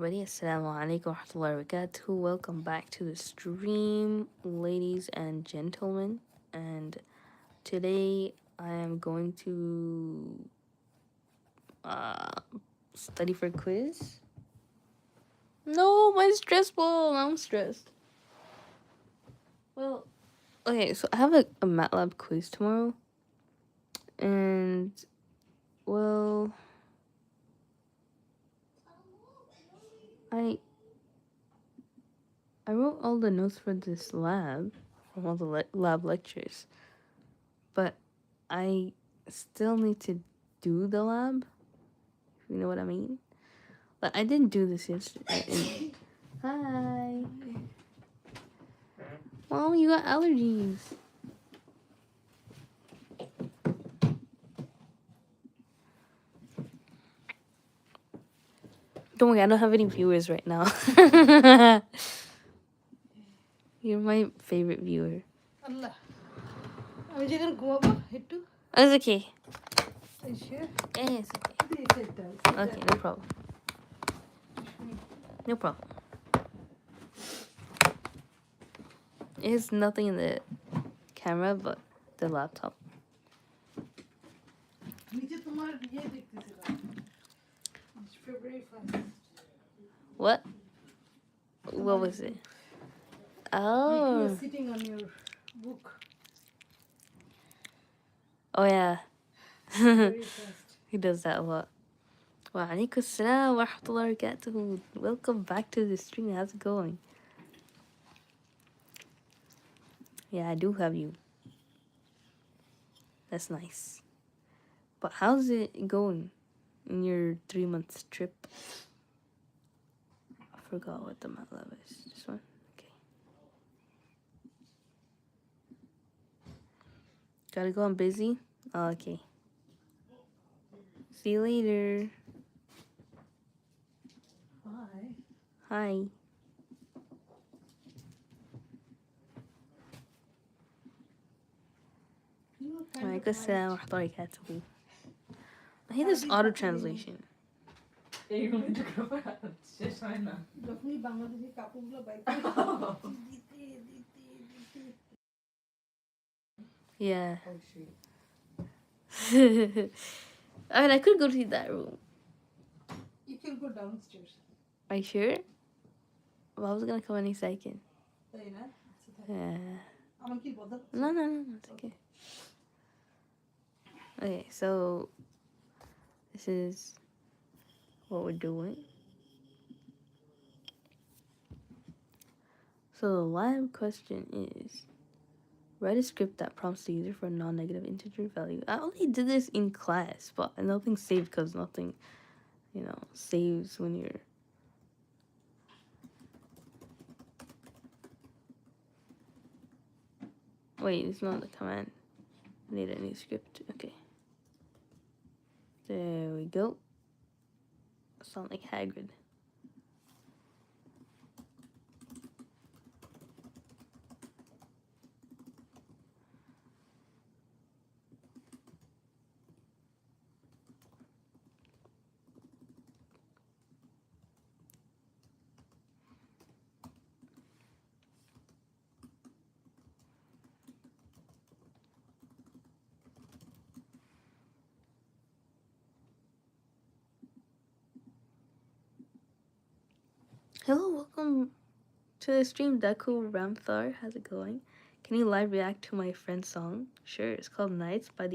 everybody. Assalamu alaikum wa rahmatullahi wa barakatuh. Welcome back to the stream, ladies and gentlemen. And today I am going to study for quiz. No, my stress ball. I'm stressed. Well, okay, so I have a MATLAB quiz tomorrow. And, well, I wrote all the notes for this lab from all the lab lectures, but I still need to do the lab, if you know what I mean. But I didn't do this yesterday. Hi. Mom, you got allergies. Don't worry, I don't have any viewers right now. You're my favorite viewer. Allah. I'm just gonna go over it too. Oh, it's okay. Are you sure? Yeah, it's okay. Sit down. Okay, no problem. No problem. There's nothing in the camera but the laptop. नीचे तुम्हारा ये देखते थे It's February 1st. What? What was it? You Oh. were sitting on your book. Oh, yeah. February 1st. He does that a lot. Wa alaikum assalam wa rahmatullahi wa barakatuh. Welcome back to the stream. How's it going? Yeah, I do have you. That's nice. But how's it going in your 3 months trip? I forgot what the MATLAB is. This one? Okay. Gotta go, I'm busy? Oh, okay. See you later. Hi. Hi. Alaikum assalam wa rahmatullahi wa barakatuh. I hate this auto translation. যখনই বাংলাদেশি কাপড়গুলো bike দিতে Yeah. I mean, I could go to that room. You can go downstairs. Are you sure? Well, I was gonna come any second. তাই না? Yeah. আমার কি বদল? No, it's okay. Okay, so this is what we're doing. So the lab question is, write a script that prompts the user for a non-negative integer value. I only did this in class, but nothing saved because nothing, saves when you're... Wait, it's not the command. I need a new script. Okay. There we go. Sound like Hagrid. Hello, welcome to the stream, Deku Ramthar. How's it going? Can you live react to my friend's song? Sure, it's called Nights by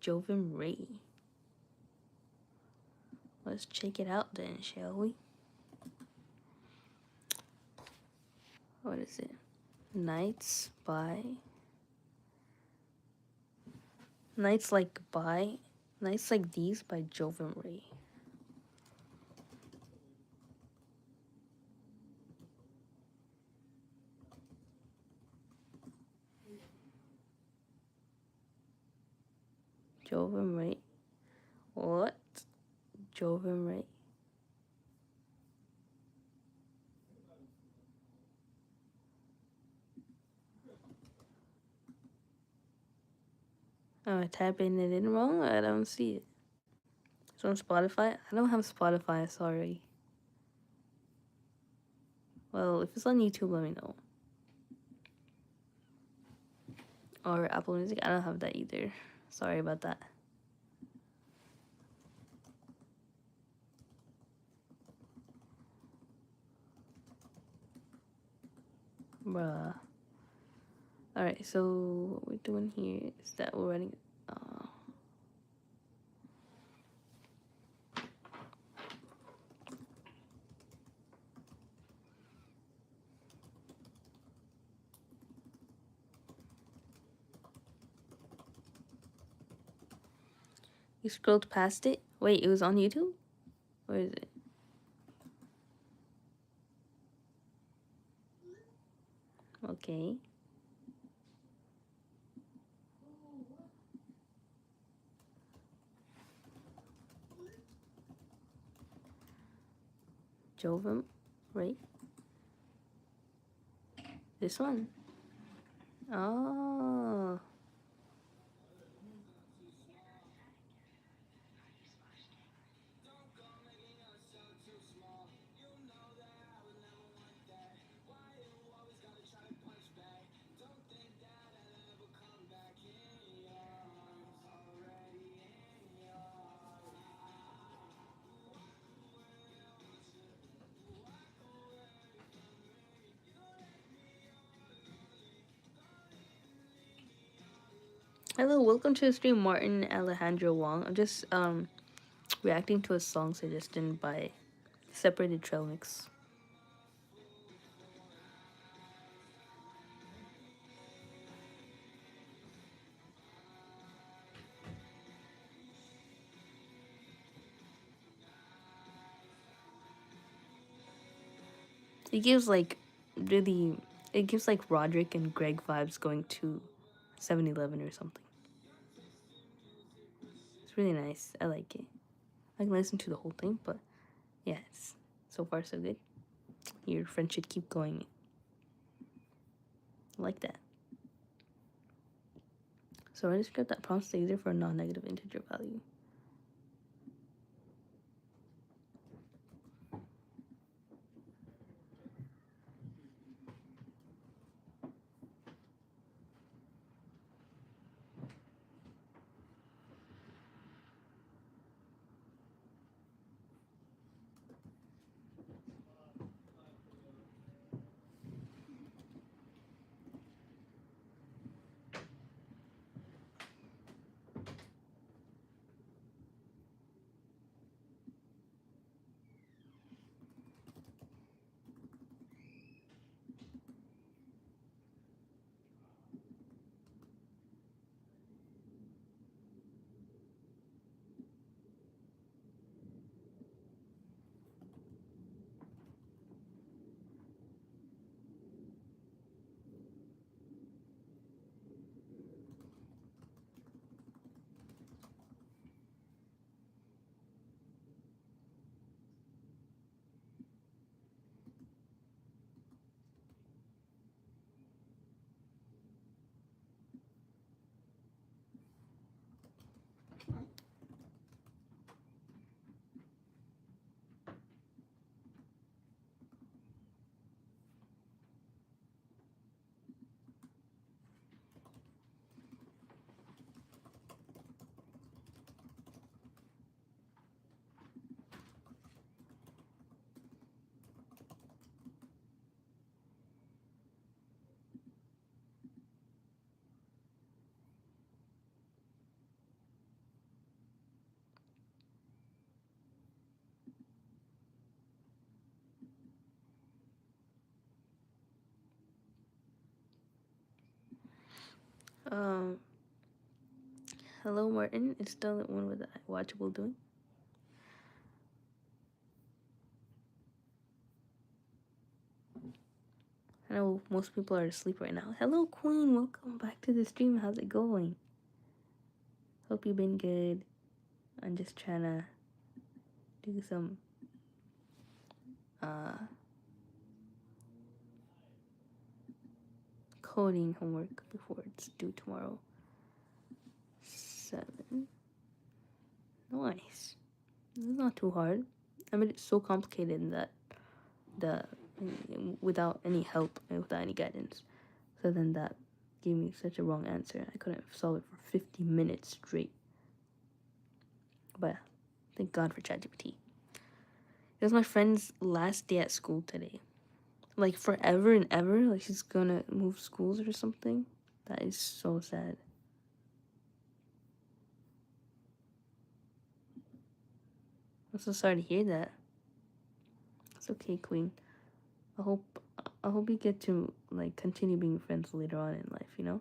Jovin Ray. Let's check it out then, shall we? What is it? Nights Like These by Jovin Ray. Jovin Ray. What? Jovin Ray. Oh, I typing it in wrong? I don't see it. It's on Spotify? I don't have Spotify, sorry. Well, if it's on YouTube, let me know. Or Apple Music, I don't have that either. Sorry about that. Bruh. Alright, so what we're doing here is that we're running. You scrolled past it? Wait, it was on YouTube? Where is it? Okay. Jovem, right? This one. Oh. Hello, welcome to the stream, Martin Alejandro Wong. I'm just reacting to a song suggestion by Separated Trail Mix. It gives like really, it gives like Roderick and Greg vibes going to 7-Eleven or something. It's really nice. I like it. I can listen to the whole thing, but yeah, it's so far so good. Your friend should keep going. I like that. So I just got that prompts laser for a non-negative integer value. Um, hello Martin. It's still the one with the watchable doing. I know most people are asleep right now. Hello Queen, welcome back to the stream. How's it going? Hope you've been good. I'm just trying to do some coding homework before it's due tomorrow. 7. Nice. It's not too hard. I made it so complicated that the without any help and without any guidance. So then that gave me such a wrong answer. I couldn't solve it for 50 minutes straight. But thank God for ChatGPT. It was my friend's last day at school today. Like forever and ever. Like she's gonna move schools or something. That is so sad. I'm so sorry to hear that. It's okay, Queen. I hope I hope you get to like continue being friends later on in life, you know?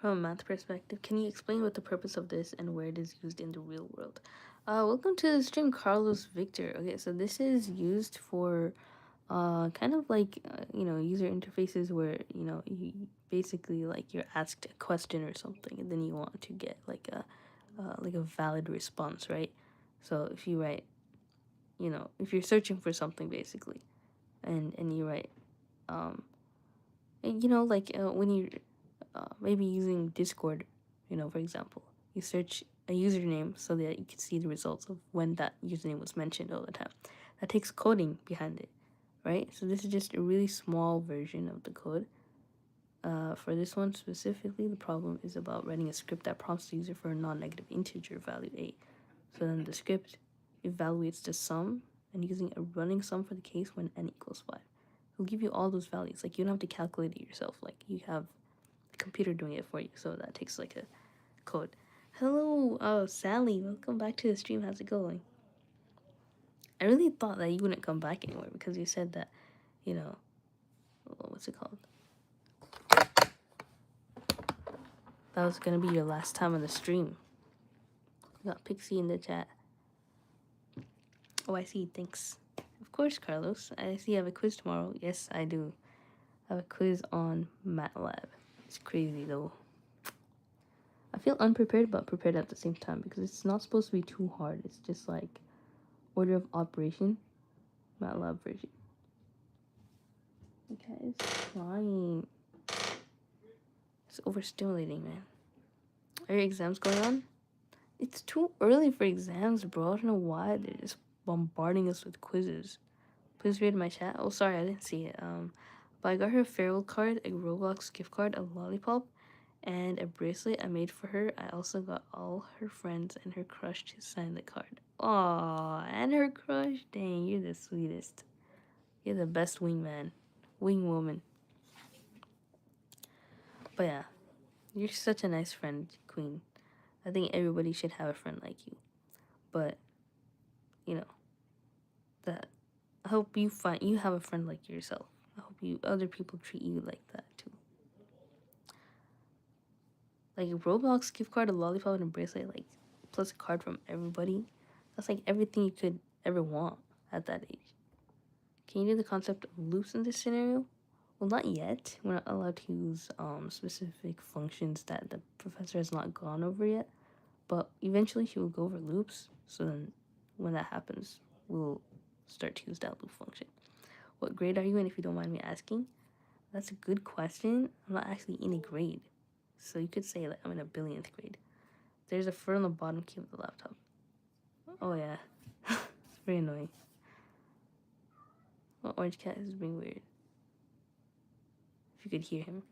From a math perspective, can you explain what the purpose of this and where it is used in the real world? Welcome to the stream, Carlos Victor. Okay, so this is used for kind of like user interfaces where you basically like you're asked a question or something and then you want to get like a valid response, right? So if you write, if you're searching for something basically, and you write when you maybe using Discord, for example, you search a username so that you can see the results of when that username was mentioned all the time. That takes coding behind it, right? So this is just a really small version of the code. For this one specifically, the problem is about writing a script that prompts the user for a non-negative integer value 8. So then the script evaluates the sum and using a running sum for the case when n equals 5. It'll give you all those values. Like you don't have to calculate it yourself. Like you have a computer doing it for you. So that takes like a code. Hello, Sally. Welcome back to the stream. How's it going? I really thought that you wouldn't come back anymore because you said that, what's it called? That was gonna be your last time on the stream. We got Pixie in the chat. Oh, I see. Thanks. Of course, Carlos. I see you have a quiz tomorrow. Yes, I do. I have a quiz on MATLAB. It's crazy though. I feel unprepared but prepared at the same time because it's not supposed to be too hard. It's just like order of operation, MATLAB version. The cat is crying. It's overstimulating, man. Are your exams going on? It's too early for exams, bro. I don't know why they're just bombarding us with quizzes. Please read my chat. Oh, sorry, I didn't see it. But I got her a farewell card, a Roblox gift card, a lollipop, and a bracelet I made for her. I also got all her friends and her crush to sign the card. Aww, and her crush. Dang, you're the sweetest. You're the best wingman. Wing woman. But yeah, you're such a nice friend, Queen. I think everybody should have a friend like you. But, that I hope you have a friend like yourself. I hope other people treat you like that too. Like a Roblox gift card, a lollipop, and a bracelet, like plus a card from everybody. That's like everything you could ever want at that age. Can you do the concept of loops in this scenario? Well, not yet. We're not allowed to use specific functions that the professor has not gone over yet. But eventually she will go over loops. So then when that happens, we'll start to use that loop function. What grade are you in, if you don't mind me asking? That's a good question. I'm not actually in a grade. So you could say like I'm in a billionth grade. There's a fur on the bottom key of the laptop. Oh yeah. It's very annoying. Well, Orange Cat is being weird. If you could hear him.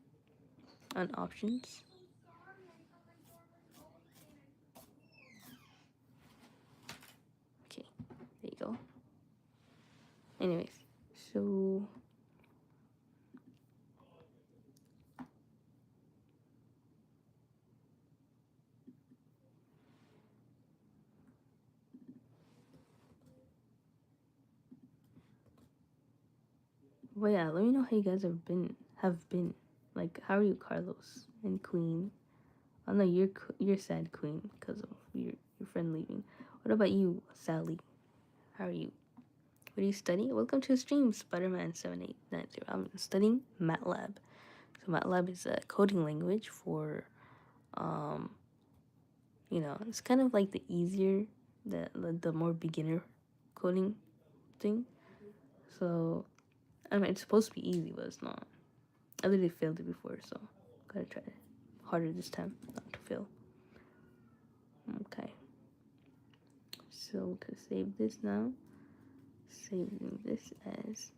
On options. Okay, there you go. Anyways, so but yeah, let me know how you guys have been. Like, how are you, Carlos and Queen? I know you're sad, Queen, because of your friend leaving. What about you, Sally? How are you? What do you study? Welcome to the stream, Spider-Man7890. I'm studying MATLAB. So MATLAB is a coding language for, it's kind of like the easier, the more beginner coding thing. So, I mean, it's supposed to be easy, but it's not. I literally failed it before, so gotta try it harder this time not to fail. Okay. So to save this now, saving this as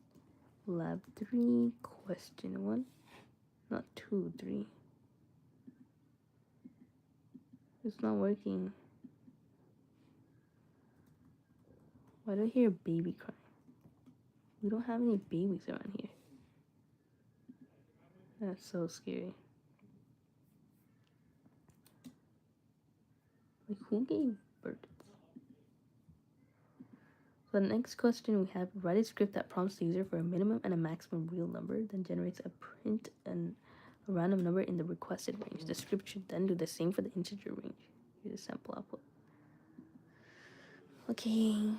lab 3, question 1, not 2, 3. It's not working. Why do I hear a baby crying? We don't have any babies around here. That's so scary. Like, who gave birth? So the next question we have, write a script that prompts the user for a minimum and a maximum real number, then generates a print and a random number in the requested range. The script should then do the same for the integer range. Here's a sample output. Okay.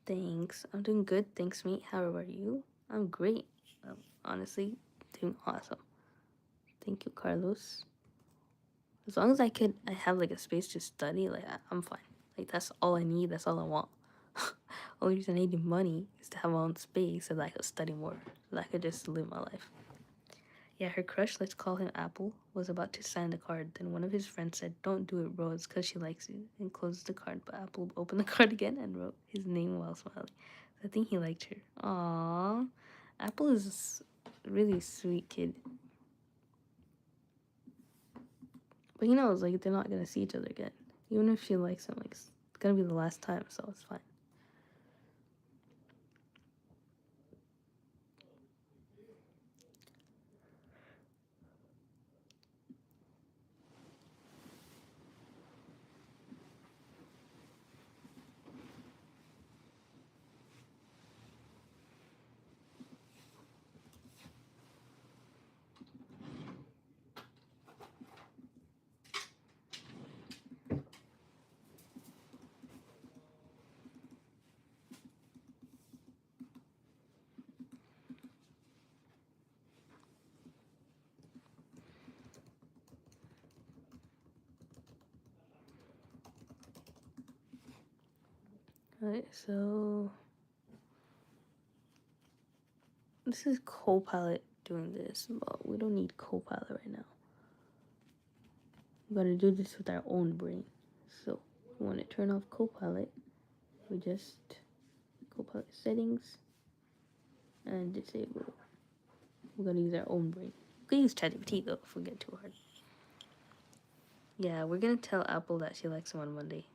Thanks. I'm doing good. Thanks, mate. How are you? I'm great. I'm honestly doing awesome. Thank you, Carlos. As long as I have like a space to study, like I'm fine. Like that's all I need. That's all I want. Only reason I need money is to have my own space so that I could study more, so that I could just live my life. Yeah, her crush, let's call him Apple, was about to sign the card. Then one of his friends said, "Don't do it, bro. It's because she likes you," and closed the card. But Apple opened the card again and wrote his name while smiling. I think he liked her. Aww. Apple is a really sweet kid. But he knows, like, they're not gonna see each other again. Even if she likes him, like, it's gonna be the last time, so it's fine. Alright, so this is Copilot doing this, but we don't need Copilot right now. We gotta do this with our own brain. So we want to turn off Copilot, we just Copilot settings and disable. We're gonna use our own brain. We can use ChatGPT though if we get too hard. Yeah, we're gonna tell Apple that she likes him on Monday.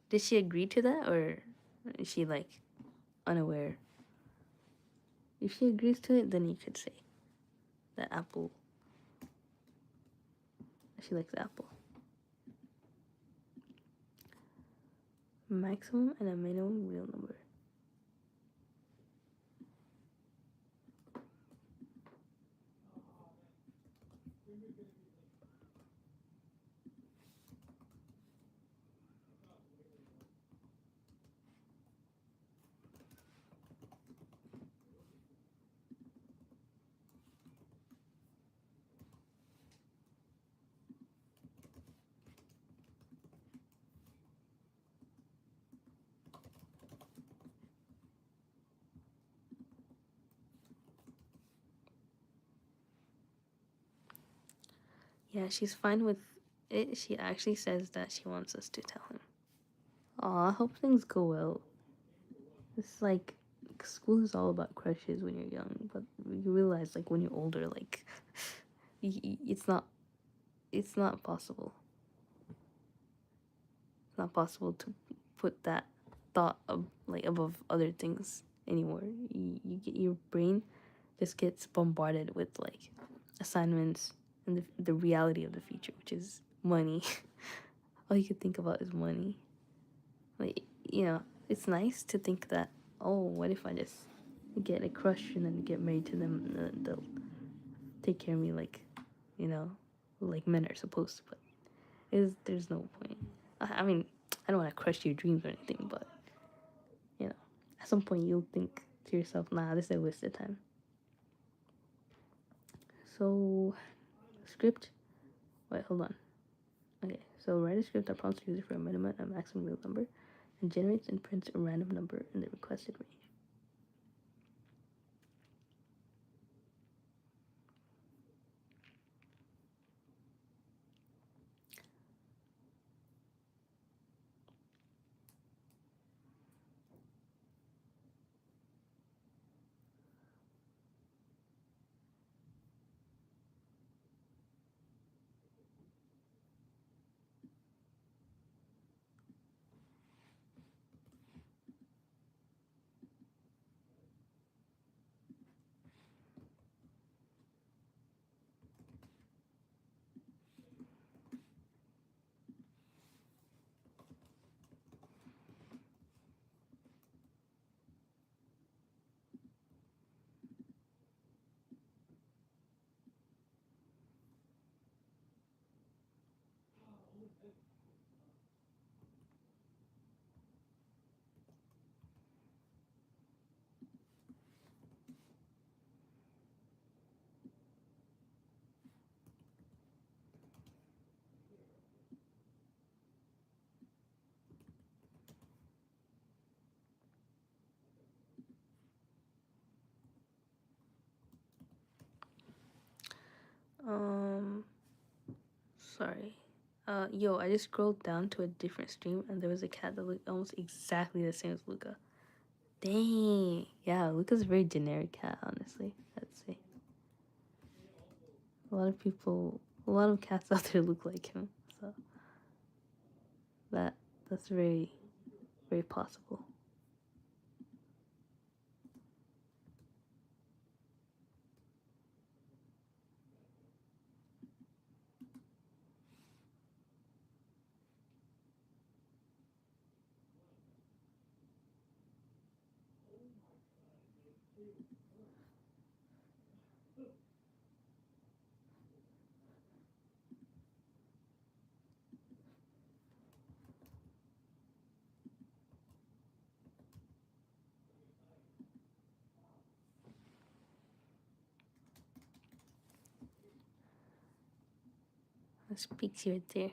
Did she agree to that, or is she like unaware? If she agrees to it, then you could say that Apple. She likes Apple. Maximum and a minimum real number. Yeah, she's fine with it. She actually says that she wants us to tell him. Aw, I hope things go well. It's like school is all about crushes when you're young, but you realize like when you're older, like it's not possible. It's not possible to put that thought of like above other things anymore. You get your brain just gets bombarded with like assignments and the reality of the future, which is money. All you can think about is money. Like, it's nice to think that, oh, what if I just get a crush and then get married to them and then they'll take care of me like, like men are supposed to, but there's no point. I mean, I don't want to crush your dreams or anything, but, at some point you'll think to yourself, nah, this is a waste of time. So, script, wait, hold on. Okay, so write a script that prompts the user for a minimum and maximum real number and generates and prints a random number in the requested range. Sorry. Yo, I just scrolled down to a different stream and there was a cat that looked almost exactly the same as Luca. Dang. Yeah, Luca's a very generic cat, honestly. I'd say. A lot of cats out there look like him. So that's very, very possible. That's Pixie right there.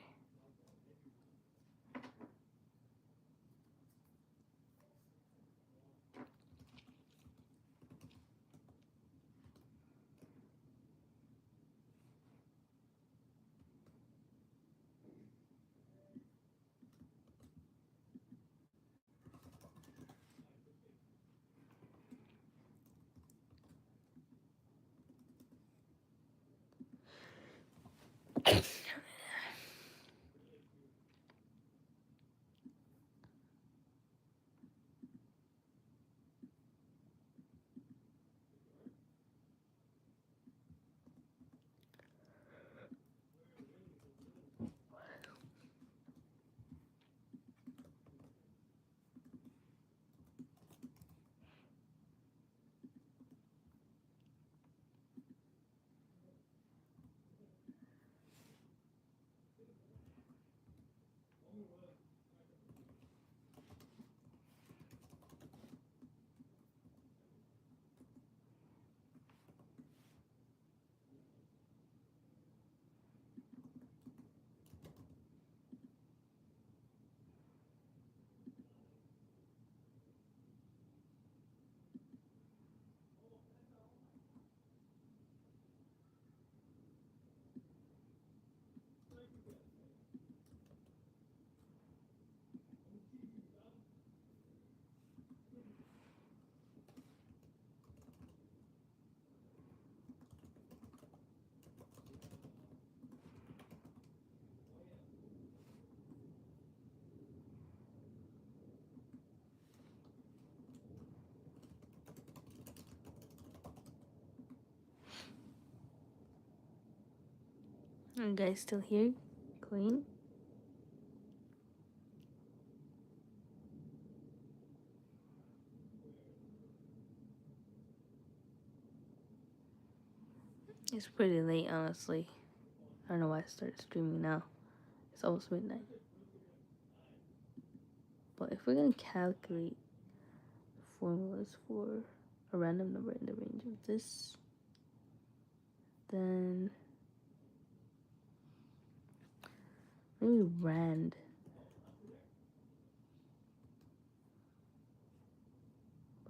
Are you guys still here? Queen? It's pretty late, honestly. I don't know why I started streaming now. It's almost midnight. But if we're gonna calculate formulas for a random number in the range of this, then maybe rand.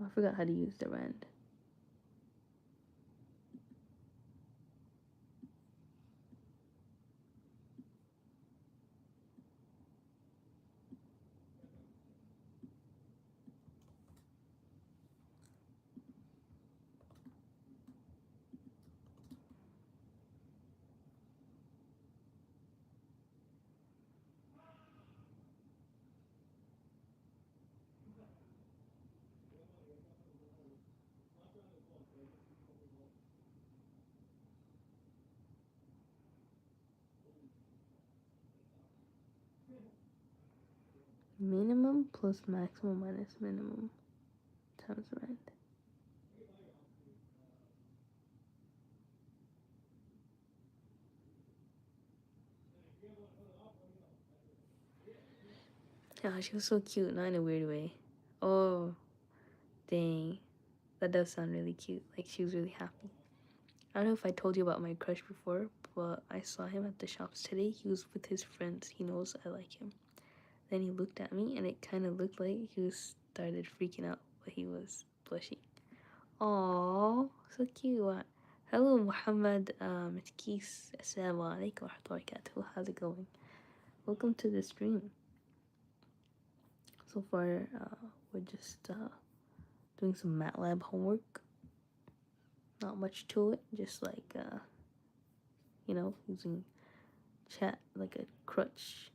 I forgot how to use the rand. Minimum plus maximum minus minimum times rand. Oh, she was so cute, not in a weird way. Oh, dang. That does sound really cute. Like, she was really happy. I don't know if I told you about my crush before, but I saw him at the shops today. He was with his friends. He knows I like him. Then he looked at me, and it kind of looked like he was started freaking out, but he was blushing. Aww, so cute. Hello, Muhammad Matkis. Assalamu alaikum wa rahmatullahi wa barakatuh. How's it going? Welcome to the stream. So far, we're just doing some MATLAB homework. Not much to it, just like, using chat like a crutch.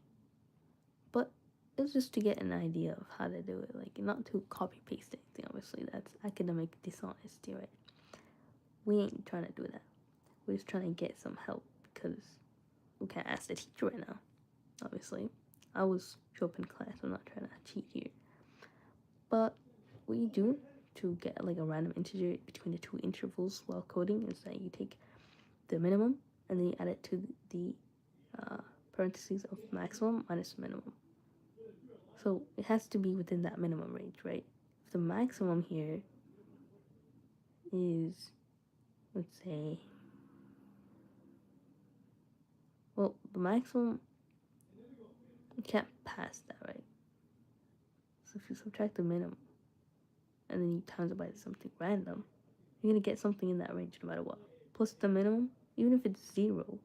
But it's just to get an idea of how to do it, like not to copy paste anything. Obviously, that's academic dishonesty, right? We ain't trying to do that. We're just trying to get some help because we can't ask the teacher right now. Obviously, I was show up in class. I'm not trying to cheat here. But what you do to get like a random integer between the two intervals while coding is that you take the minimum and then you add it to the parentheses of maximum minus minimum. So it has to be within that minimum range, right? If the maximum here is, let's say, well, the maximum, you can't pass that, right? So if you subtract the minimum and then you times it by something random, you're going to get something in that range no matter what. Plus the minimum, even if it's 0,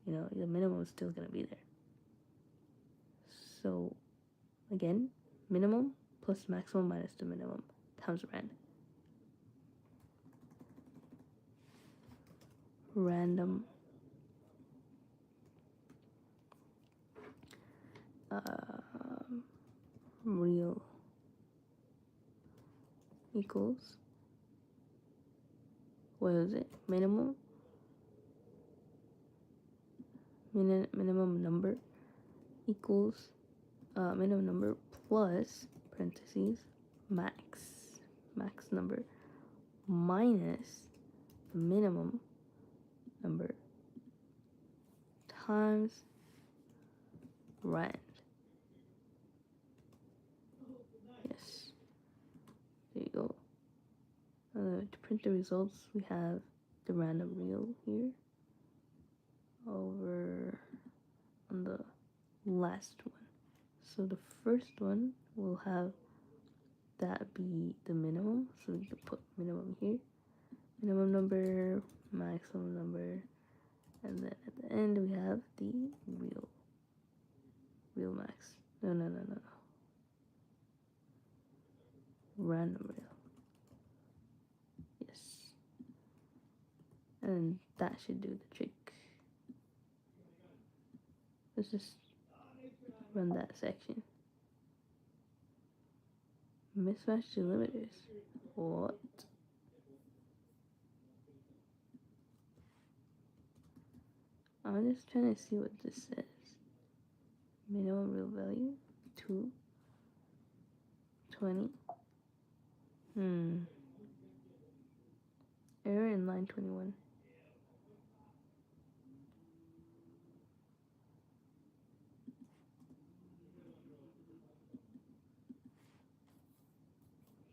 the minimum is still going to be there. So, again, minimum plus maximum minus the minimum times rand. Random real equals, what is it? Minimum number equals minimum number plus parentheses max number minus the minimum number times rand. Yes, there you go. To print the results, we have the random real here over on the last one. So the first one will have that be the minimum, so we can put minimum here, minimum number, maximum number, and then at the end we have the real max. No, random real. Yes, and that should do the trick. Let's just run that section. Mismatch delimiters. What? I'm just trying to see what this says. Minimum real value 220. Error in line 21.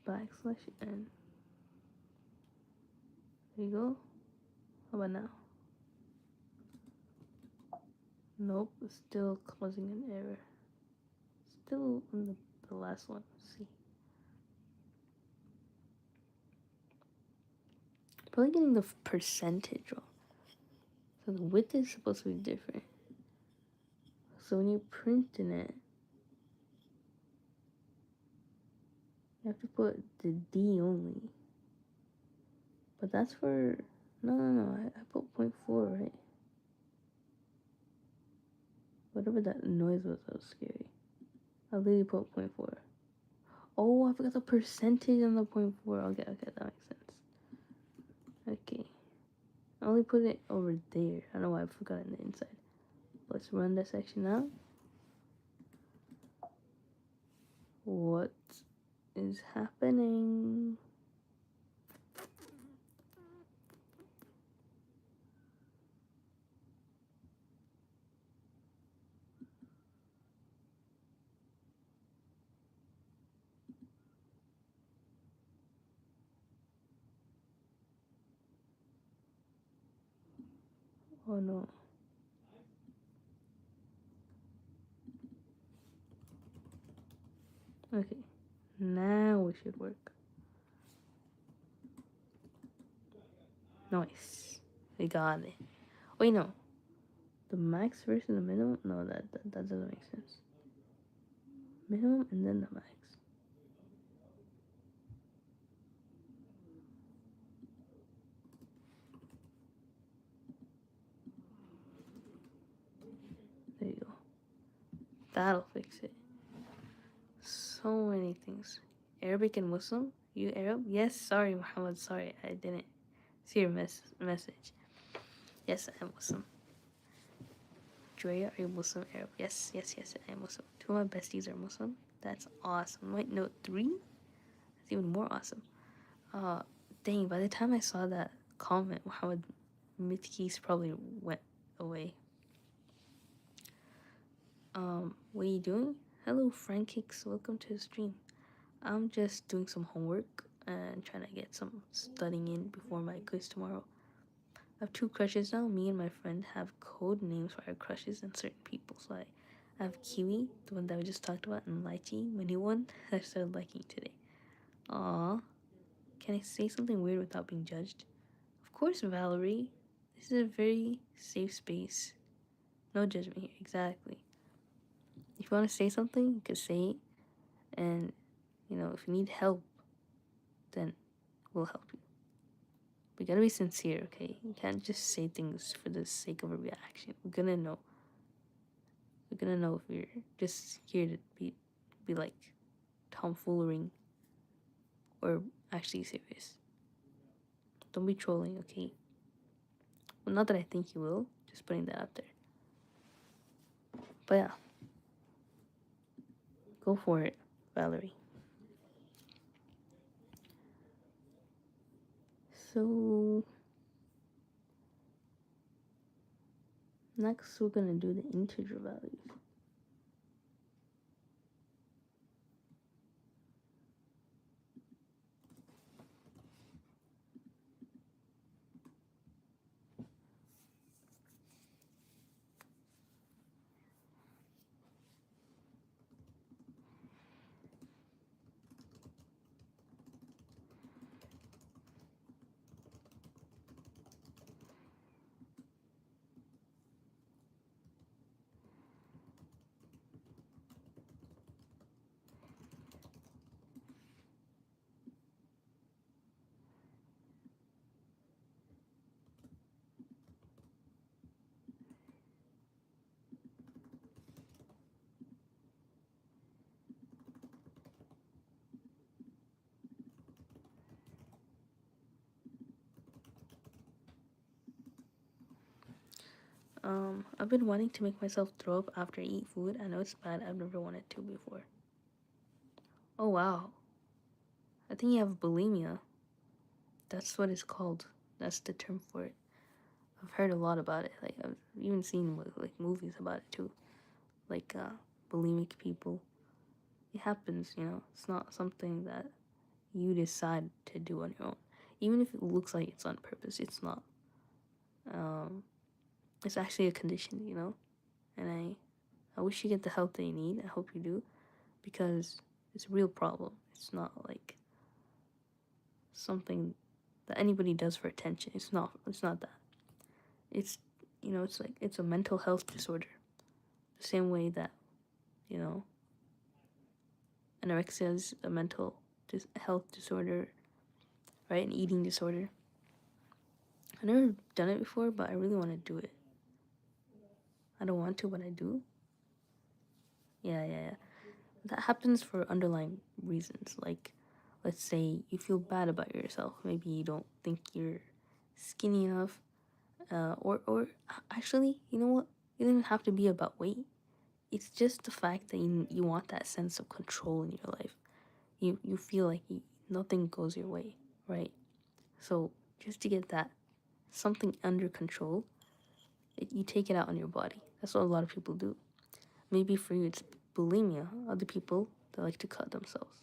/n. There you go. How about now? Nope, it's still causing an error. Still in the last one. Let's see. Probably getting the percentage wrong. So the width is supposed to be different. So when you're printing it, you have to put the D only. But that's for... No. I put 0.4, right? Whatever that noise was, that was scary. I literally put 0.4. Oh, I forgot the percentage on the 0.4. Okay, that makes sense. Okay. I only put it over there. I don't know why I forgot it on the inside. Let's run that section out. What is happening? Oh no. Okay. Now it should work. Nice. We got it. Wait, no. The max versus the minimum? No, that doesn't make sense. Minimum and then the max. There you go. That'll fix it. So many things. Arabic and Muslim? You Arab? Yes, sorry, Muhammad. Sorry, I didn't see your message. Yes, I am Muslim. Drea, are you Muslim? Arab? Yes, I am Muslim. Two of my besties are Muslim. That's awesome. Wait, no, 3? That's even more awesome. Dang, by the time I saw that comment, Muhammad Mitki's probably went away. What are you doing? Hello, Frank Hicks. Welcome to the stream. I'm just doing some homework and trying to get some studying in before my quiz tomorrow. I have 2 crushes now. Me and my friend have code names for our crushes and certain people. So I have Kiwi, the one that we just talked about, and Lychee, my new one, that I started liking today. Aww. Can I say something weird without being judged? Of course, Valerie. This is a very safe space. No judgment here. Exactly. If you want to say something, you can say it. And, if you need help, then we'll help you. We gotta be sincere, okay? You can't just say things for the sake of a reaction. We're gonna know. You're gonna know if you're just here to be like tomfoolering or actually serious. Don't be trolling, okay? Well, not that I think you will, just putting that out there. But yeah, go for it, Valerie. So, next we're gonna do the integer values. I've been wanting to make myself throw up after I eat food. I know it's bad. I've never wanted to before. Oh wow. I think you have bulimia. That's what it's called. That's the term for it. I've heard a lot about it. Like I've even seen like movies about it too. Like bulimic people. It happens, you know. It's not something that you decide to do on your own. Even if it looks like it's on purpose, it's not. It's actually a condition, you know. And I wish you get the help that you need. I hope you do, because it's a real problem. It's not like something that anybody does for attention. It's not. It's not that. It's, you know, it's like it's a mental health disorder. The same way that, you know, anorexia is a mental health disorder, right? An eating disorder. I've never done it before, but I really want to do it. I don't want to, but I do. Yeah. That happens for underlying reasons. Like, let's say you feel bad about yourself. Maybe you don't think you're skinny enough. Or actually, you know what? It doesn't have to be about weight. It's just the fact that you want that sense of control in your life. You feel like nothing goes your way, right? So just to get that something under control, you take it out on your body. That's what a lot of people do. Maybe for you it's bulimia. Other people, they like to cut themselves,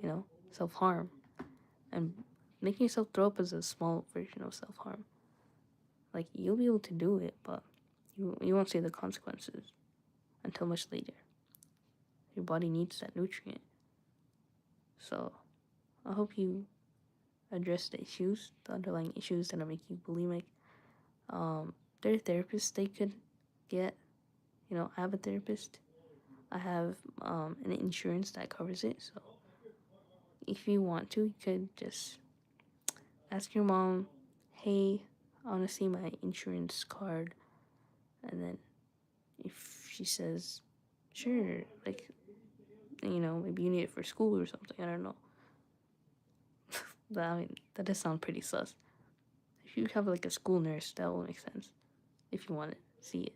you know, self-harm. And making yourself throw up is a small version of self-harm. Like, you'll be able to do it, but you won't see the consequences until much later. Your body needs that nutrient. So I hope you address the issues, the underlying issues that are making you bulimic. There are therapists they could get. You know, I have a therapist. I have an insurance that covers it. So if you want to, you could just ask your mom, hey, I want to see my insurance card. And then if she says, sure, like, you know, maybe you need it for school or something, I don't know. But I mean, that does sound pretty sus. If you have like a school nurse, that will make sense. If you want to see it.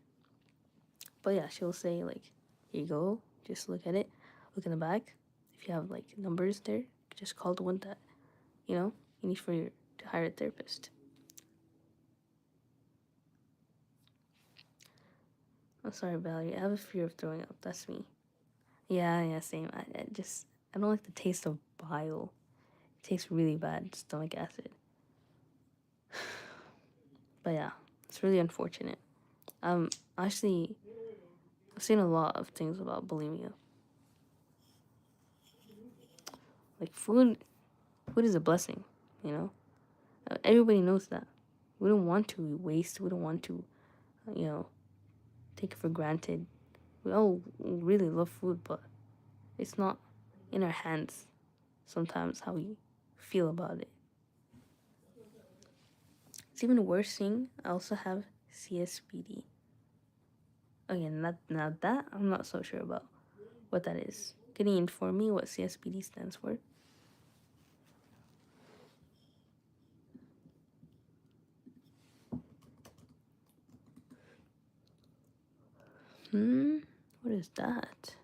But yeah, she'll say like, here you go, just look at it, look in the back. If you have like numbers there, just call the one that, you know, you need to hire a therapist. I'm sorry, Valerie. I have a fear of throwing up. That's me. Yeah, same. I don't like the taste of bile. It tastes really bad, stomach acid. But yeah, it's really unfortunate. Actually, I've seen a lot of things about bulimia. Like food is a blessing, you know. Everybody knows that. We don't want to waste. We don't want to, you know, take it for granted. We all really love food, but it's not in our hands sometimes how we feel about it. It's even worse thing, I also have CSBD. Okay, now that I'm not so sure about what that is. Can you inform me what CSPD stands for? What is that?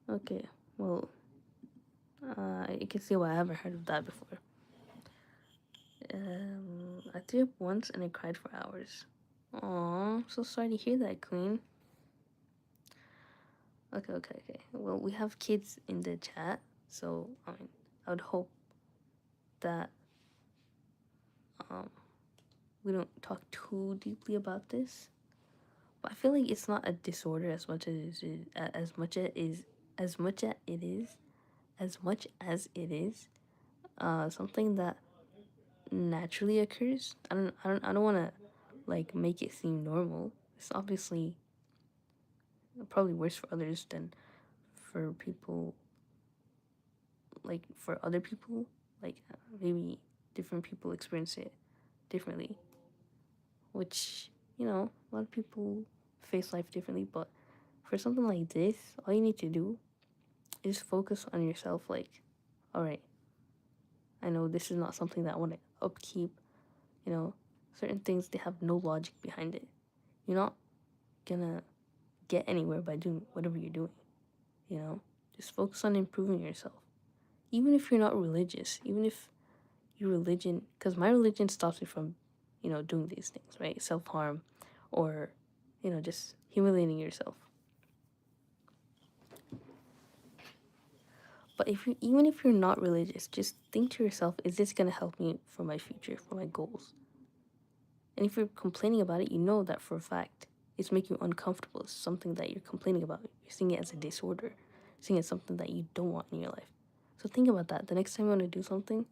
Okay, well, you can see why I haven't heard of that before. I threw up once and I cried for hours. Aw, so sorry to hear that, Queen. Okay. Well, we have kids in the chat, so I would hope that we don't talk too deeply about this. But I feel like it's not a disorder as much as something that naturally occurs. I don't want to like make it seem normal. It's obviously probably worse for others than for people, like for other people, like maybe different people experience it differently, which, a lot of people face life differently. But for something like this, all you need to do is focus on yourself. Like, all right, I know this is not something that I want to upkeep. Certain things, they have no logic behind it. You're not gonna get anywhere by doing whatever you're doing. Just focus on improving yourself. Even if you're not religious, even if your religion, because my religion stops me from, doing these things, right? Self harm, or, just humiliating yourself. But even if you're not religious, just think to yourself, is this gonna help me for my future, for my goals? And if you're complaining about it, you know that for a fact it's making you uncomfortable. It's something that you're complaining about. You're seeing it as a disorder. You're seeing it as something that you don't want in your life. So think about that. The next time you want to do something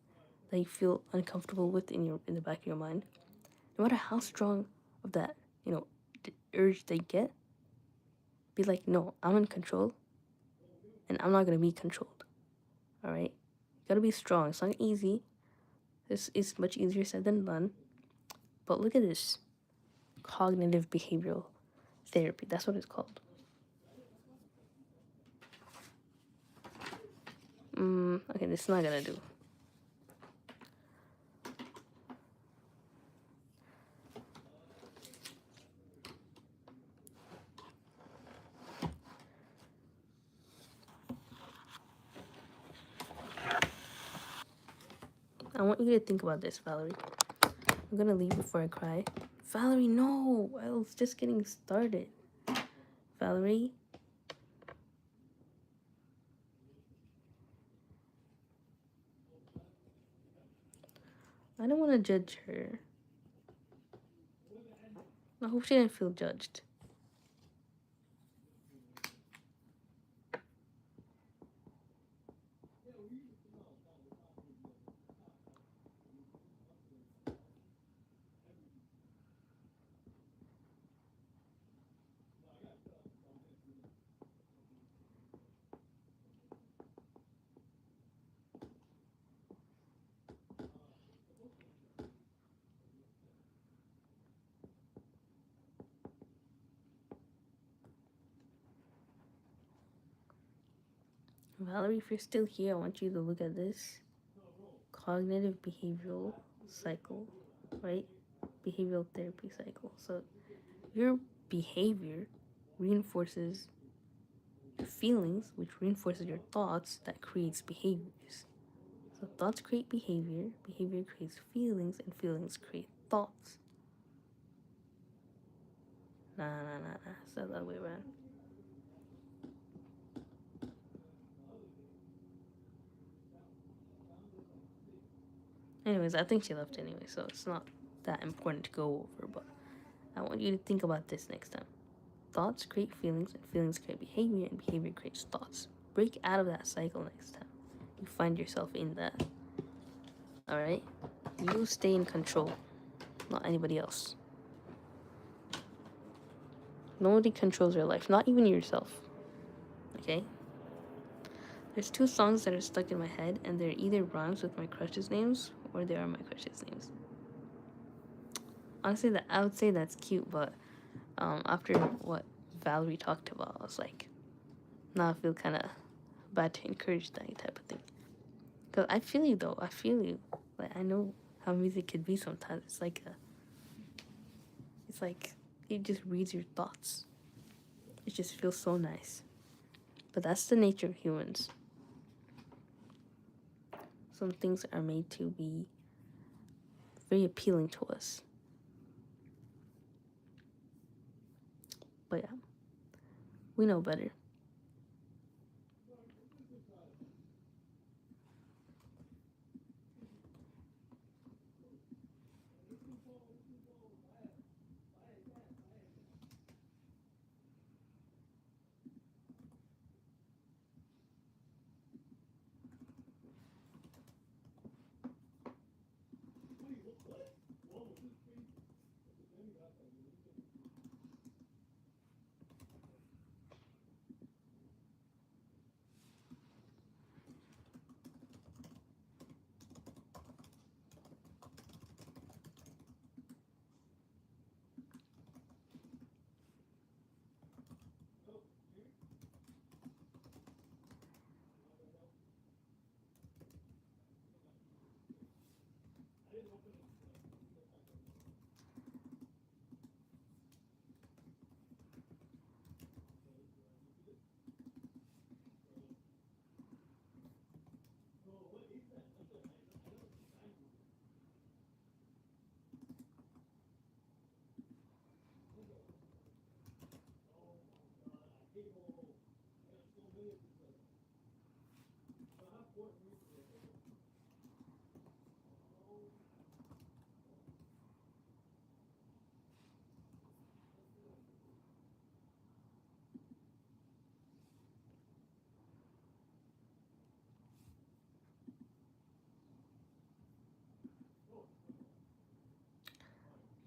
that you feel uncomfortable with in the back of your mind, no matter how strong of that, urge they get, be like, no, I'm in control and I'm not gonna be controlled. Alright? You gotta be strong. It's not easy. This is much easier said than done. But look at this. Cognitive behavioral therapy. That's what it's called. Okay, this is not gonna do. I want you to think about this, Valerie. I'm gonna leave before I cry. Valerie, no! I was just getting started. Valerie? I don't want to judge her. I hope she didn't feel judged. Valerie, if you're still here, I want you to look at this cognitive behavioral cycle, right? Behavioral therapy cycle. So your behavior reinforces your feelings, which reinforces your thoughts, that creates behaviors. So thoughts create behavior, behavior creates feelings, and feelings create thoughts. Nah. It's the other way around. Anyways, I think she left anyway, so it's not that important to go over, but I want you to think about this next time. Thoughts create feelings, and feelings create behavior, and behavior creates thoughts. Break out of that cycle next time you find yourself in that. Alright? You stay in control, not anybody else. Nobody controls your life, not even yourself. okay? There's two songs that are stuck in my head, and they're either rhymes with my crush's names or they are my crush's names. Honestly, that I would say that's cute, but after what Valerie talked about, I was like, now I feel kind of bad to encourage that type of thing. Cause I feel you though. I feel you. Like I know how music could be sometimes. It's like it just reads your thoughts. It just feels so nice. But that's the nature of humans. Some things are made to be very appealing to us. But yeah, we know better.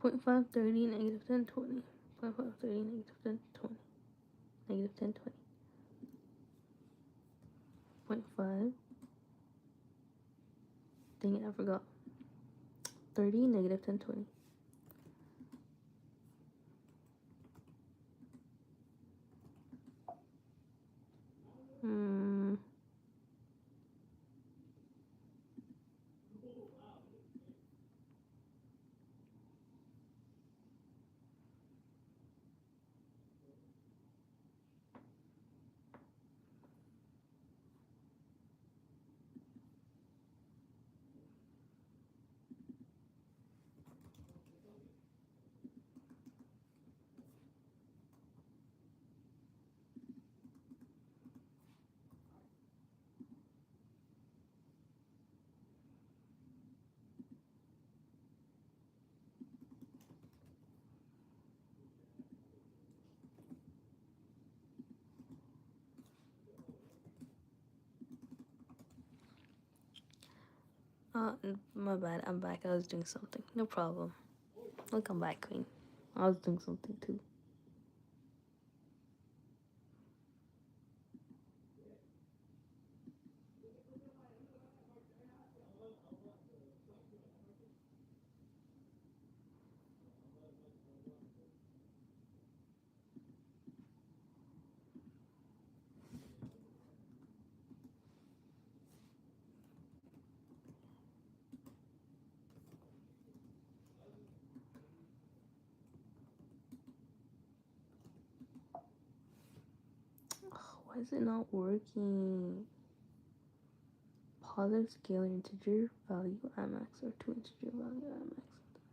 Point five 30 negative 10 20. 0.5 30 negative 10 20. Negative 10 20. 0.5. Dang it, I forgot. 30 negative 10 20. Hmm. My bad. I'm back. I was doing something. No problem. I'll come back, Queen. I was doing something too. Why is it not working? Positive scalar integer value IMAX or two integer value IMAX.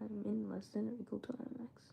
I'm in less than or equal to IMAX.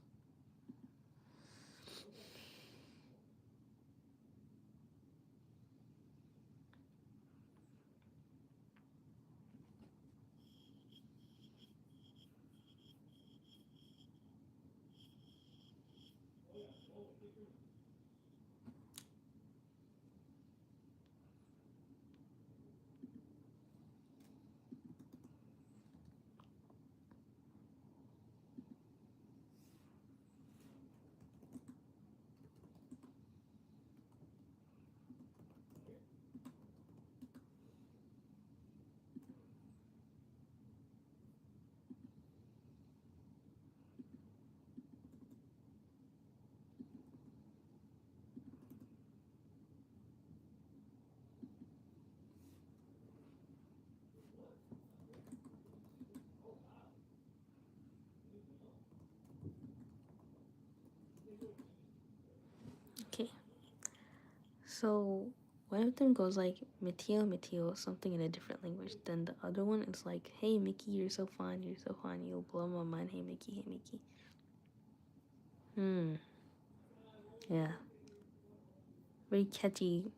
So one of them goes like Mateo, Mateo, something in a different language. Then the other one is like, hey Mickey, you're so fine, you're so fine, you'll blow my mind. Hey Mickey, hey Mickey. Yeah. Very catchy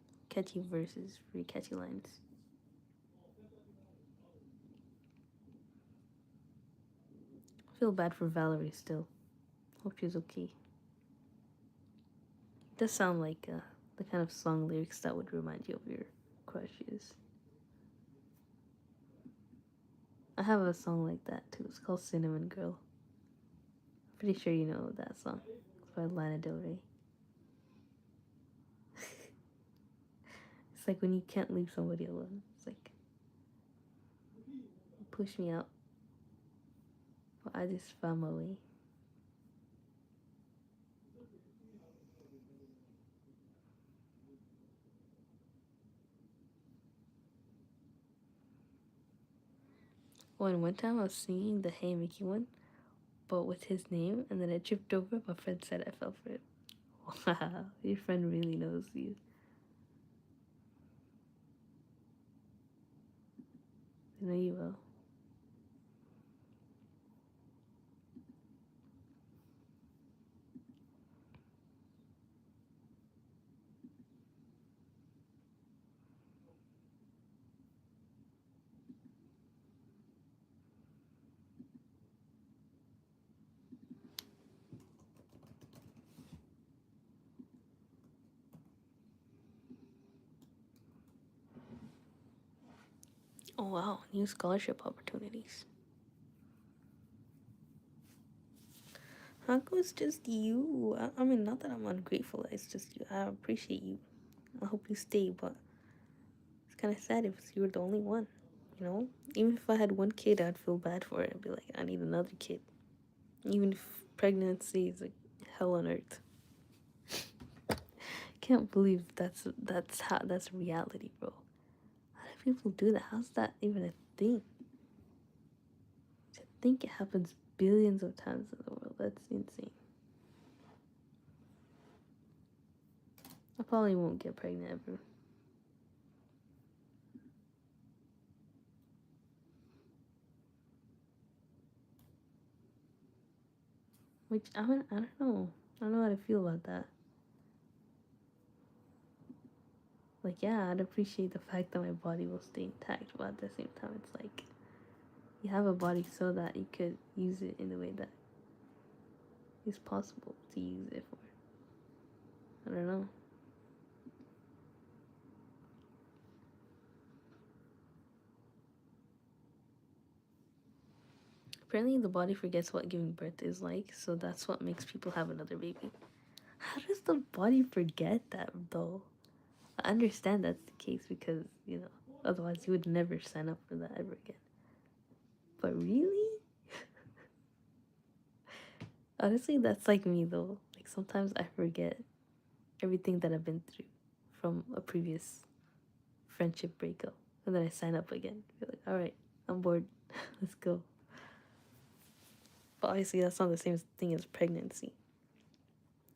verses, very catchy lines. I feel bad for Valerie still. Hope she's okay. It does sound like the kind of song lyrics that would remind you of your crushes. I have a song like that too. It's called Cinnamon Girl. Pretty sure you know that song. It's by Lana Del Rey. It's like when you can't leave somebody alone. It's like, push me out, but I just found my way. Oh, and one time I was singing the Hey Mickey one, but with his name, and then I tripped over. My friend said I fell for it. Wow, your friend really knows you. I know you will. Oh wow, new scholarship opportunities. How come it's just you? I mean, not that I'm ungrateful, it's just you. I appreciate you. I hope you stay, but it's kind of sad if you were the only one, you know? Even if I had one kid, I'd feel bad for it. I'd be like, I need another kid. Even if pregnancy is like hell on earth. Can't believe that's reality, bro. How do people do that? How's that even a thing? To think it happens billions of times in the world. That's insane. I probably won't get pregnant ever. Which I mean, I don't know. I don't know how to feel about that. Like, yeah, I'd appreciate the fact that my body will stay intact, but at the same time, it's like you have a body so that you could use it in the way that is possible to use it for. I don't know. Apparently, the body forgets what giving birth is like, so that's what makes people have another baby. How does the body forget that, though? I understand that's the case because, you know, otherwise you would never sign up for that ever again. But really? Honestly, that's like me, though. Like, sometimes I forget everything that I've been through from a previous friendship breakup. And then I sign up again. Be like, alright, I'm bored. Let's go. But obviously, that's not the same thing as pregnancy.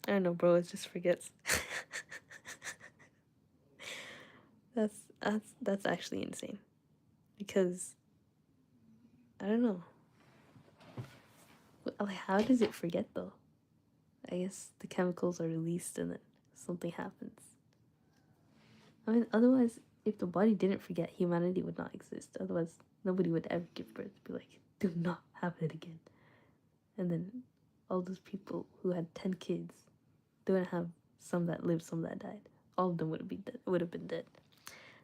I don't know, bro. It just forgets. That's actually insane. Because I don't know. Like, how does it forget though? I guess the chemicals are released and then something happens. I mean, otherwise, if the body didn't forget, humanity would not exist. Otherwise, nobody would ever give birth. Be like, do not have it again. And then all those people who had 10 kids, they wouldn't have some that lived, some that died. All of them would have been dead. Would have been dead.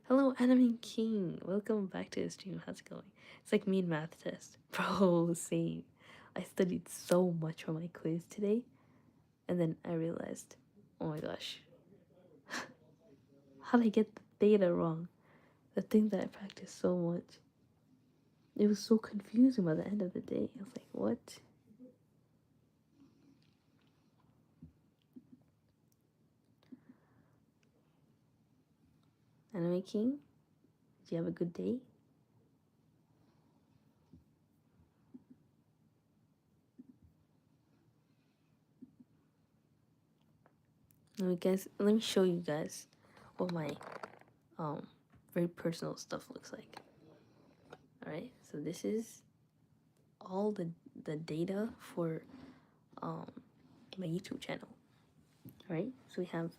Hello, Anime King. Welcome back to the stream. How's it going? It's like me in math test. Bro, same. I studied so much for my quiz today. And then I realized, oh my gosh. How did I get the data wrong? The thing that I practiced so much. It was so confusing by the end of the day. I was like, what? Anime King? Did you have a good day? Let me show you guys what my very personal stuff looks like. All right, so this is all the data for my YouTube channel. All right, so we have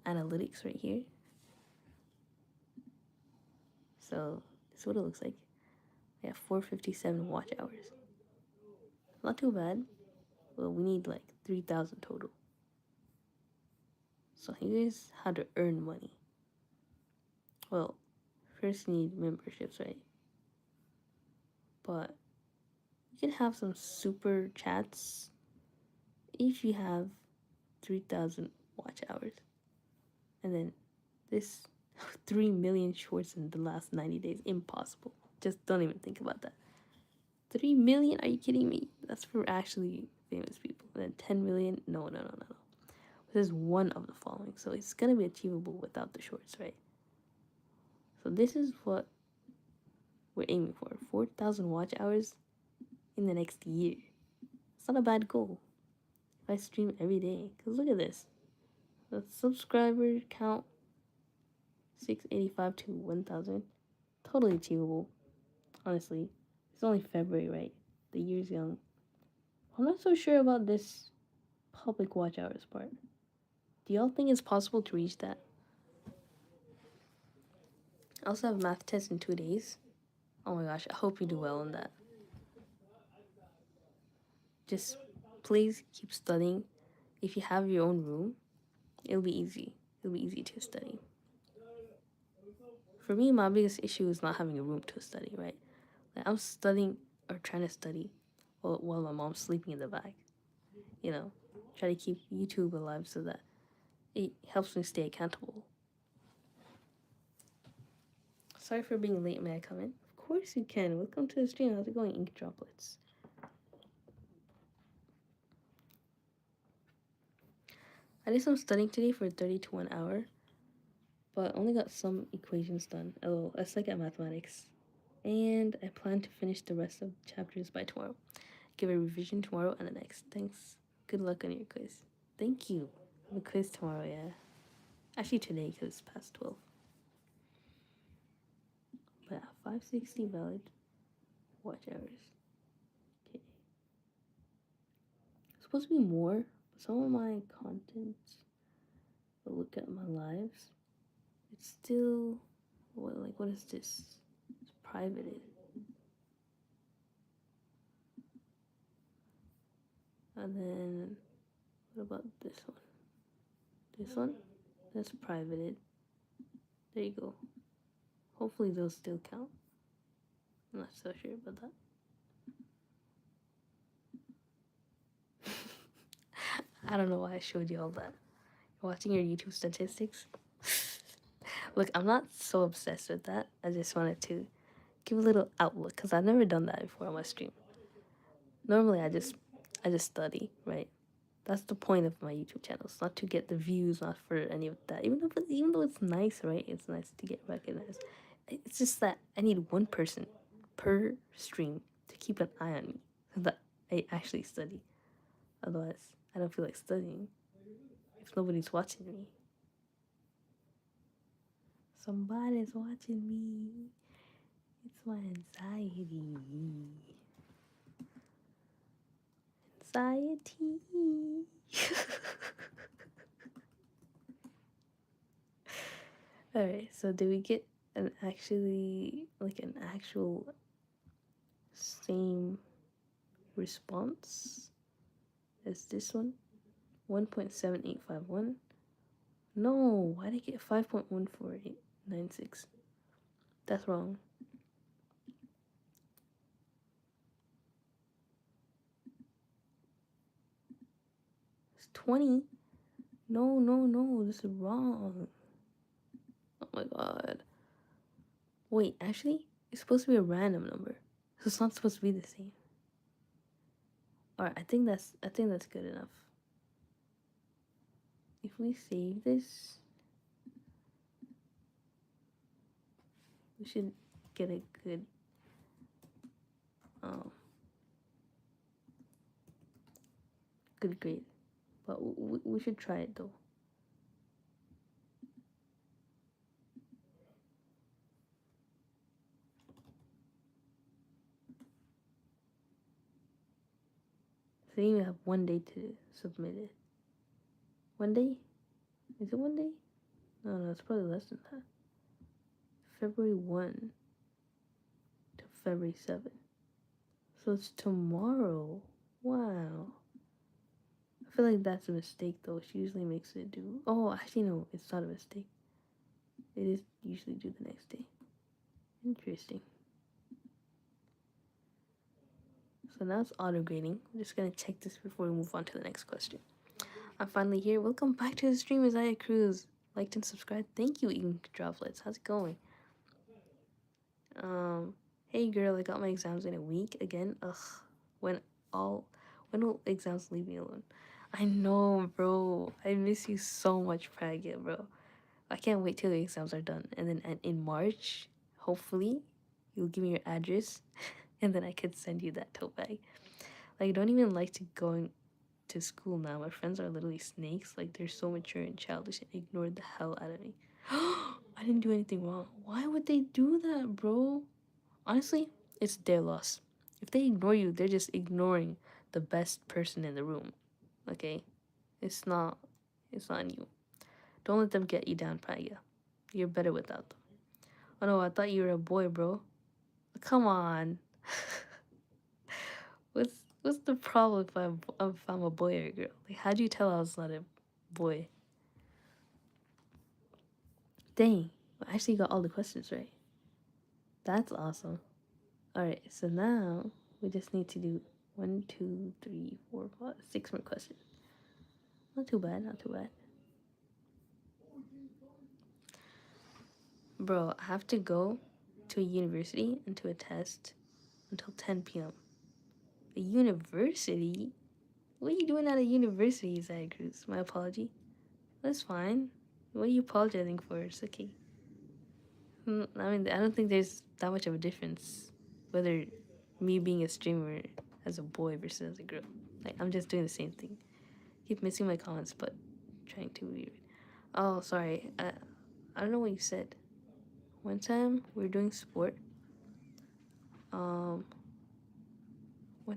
analytics right here. So this is what it looks like. We have 457 watch hours. Not too bad. Well, we need like 3,000 total. So here's how to earn money. Well, first you need memberships, right? But you can have some super chats if you have 3,000 watch hours. And then this 3 million shorts in the last 90 days. Impossible. Just don't even think about that. 3 million? Are you kidding me? That's for actually famous people. And then 10 million? No. This is one of the following. So it's going to be achievable without the shorts, right? So this is what we're aiming for. 4,000 watch hours in the next year. It's not a bad goal. If I stream every day. Because look at this. The subscriber count, 685 to 1,000. Totally achievable. Honestly. It's only February, right? The year's young. I'm not so sure about this public watch hours part. Do y'all think it's possible to reach that? I also have math test in 2 days. Oh my gosh, I hope you do well on that. Just please keep studying. If you have your own room, it'll be easy. It'll be easy to study. For me, my biggest issue is not having a room to study, right? Like I'm studying or trying to study while my mom's sleeping in the back. You know, try to keep YouTube alive so that it helps me stay accountable. Sorry for being late, may I come in? Of course you can. Welcome to the stream. How's it going, Ink Droplets? I did some studying today for 30 to 1 hour, but only got some equations done. Oh, I suck at mathematics. And I plan to finish the rest of the chapters by tomorrow. Give a revision tomorrow and the next. Thanks. Good luck on your quiz. Thank you. I have a quiz tomorrow, yeah. Actually today, because it's past 12. But yeah, 560 valid watch hours. Okay. It's supposed to be more, but some of my content, but look at my lives, it's still, what is this? It's privated. And then, what about this one? This one? That's privated. There you go. Hopefully those still count. I'm not so sure about that. I don't know why I showed you all that. Watching your YouTube statistics. Look, I'm not so obsessed with that. I just wanted to give a little outlook because I've never done that before on my stream. Normally, I just study, right? That's the point of my YouTube channel. It's not to get the views, not for any of that. Even though it's nice, right? It's nice to get recognized. It's just that I need one person per stream to keep an eye on me so that I actually study. Otherwise, I don't feel like studying if nobody's watching me. Somebody's watching me. It's my anxiety. Anxiety. Alright, so did we get an actual same response as this one? 1.7851. No, why did I get 5.14896? That's wrong. It's 20. No, this is wrong. Oh my god. Wait, actually, it's supposed to be a random number. So it's not supposed to be the same. Alright, I think that's good enough. If we save this, we should get a good grade. But we should try it though. They even have 1 day to submit it. 1 day? Is it 1 day? No, it's probably less than that. February 1 to February 7. So it's tomorrow. Wow. I feel like that's a mistake though. She usually makes it do. Oh, actually, no, it's not a mistake. It is usually due the next day. Interesting. So now it's auto grading. I'm just gonna check this before we move on to the next question. I'm finally here. Welcome back to the stream, Isaiah Cruz. Liked and subscribed. Thank you, Ink Droplets. How's it going? Hey girl, I got my exams in a week again. Ugh. When all when will exams leave me alone? I know, bro. I miss you so much, Pragya, bro. I can't wait till the exams are done. And then in March, hopefully, you'll give me your address and then I could send you that tote bag. Like, I don't even like to going to school now. My friends are literally snakes. Like, they're so mature and childish and ignore the hell out of me. I didn't do anything wrong. Why would they do that, bro? Honestly, it's their loss. If they ignore you, they're just ignoring the best person in the room. Okay? It's not on you. Don't let them get you down, Pragya. You're better without them. Oh no, I thought you were a boy, bro. Come on. What's the problem if I'm a boy or a girl? Like, how'd you tell I was not a boy? Dang, I actually got all the questions right. That's awesome. Alright, so now we just need to do 1, 2, 3, 4, 5, 6 more questions. Not too bad, not too bad. Bro, I have to go to a university and to a test until 10 p.m. A university? What are you doing at a university, Zach Cruz? My apology. That's fine. What are you apologizing for? It's okay. I mean, I don't think there's that much of a difference whether me being a streamer as a boy versus as a girl. Like, I'm just doing the same thing. Keep missing my comments, but trying to read. Oh, sorry. I don't know what you said. One time we were doing sport. One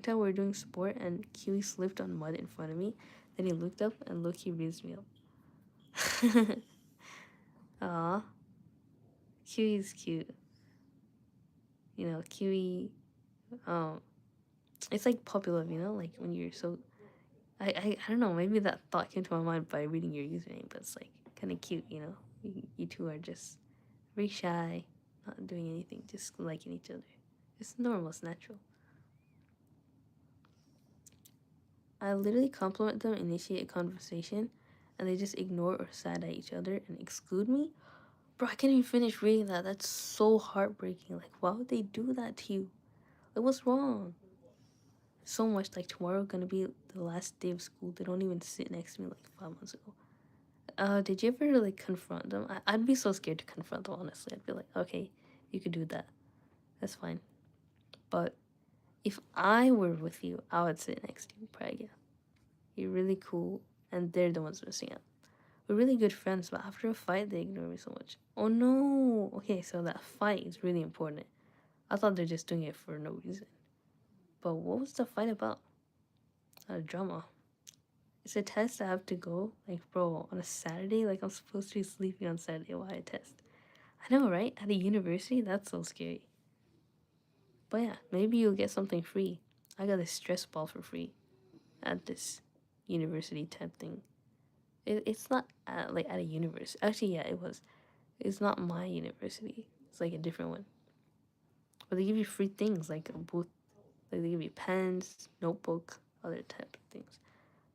time we were doing sport and Kiwi slipped on mud in front of me. Then he looked up and look, he raised me up. Aw. Kiwi's cute. You know, Kiwi, it's like puppy love, you know? Like when you're so, I don't know, maybe that thought came to my mind by reading your username, but it's like kind of cute, you know? You two are just very shy, not doing anything, just liking each other. It's normal, it's natural. I literally compliment them, initiate a conversation, and they just ignore or side eye each other and exclude me. Bro, I can't even finish reading that. That's so heartbreaking. Like, why would they do that to you? Like, what's wrong? So much. Like, tomorrow gonna be the last day of school. They don't even sit next to me like 5 months ago. Did you ever, like, confront them? I'd be so scared to confront them, honestly. I'd be like, okay, you could do that. That's fine. But if I were with you, I would sit next to you, Pragya. You're really cool, and they're the ones missing out. We're really good friends, but after a fight, they ignore me so much. Oh no! Okay, so that fight is really important. I thought they're just doing it for no reason. But what was the fight about? A drama. It's a test I have to go. Like, bro, on a Saturday? Like, I'm supposed to be sleeping on Saturday while I test. I know, right? At a university? That's so scary. But yeah, maybe you'll get something free. I got a stress ball for free at this university type thing. It's not like at a university. Actually, yeah, it was. It's not my university. It's like a different one. But they give you free things like a booth. Like they give you pens, notebook, other type of things.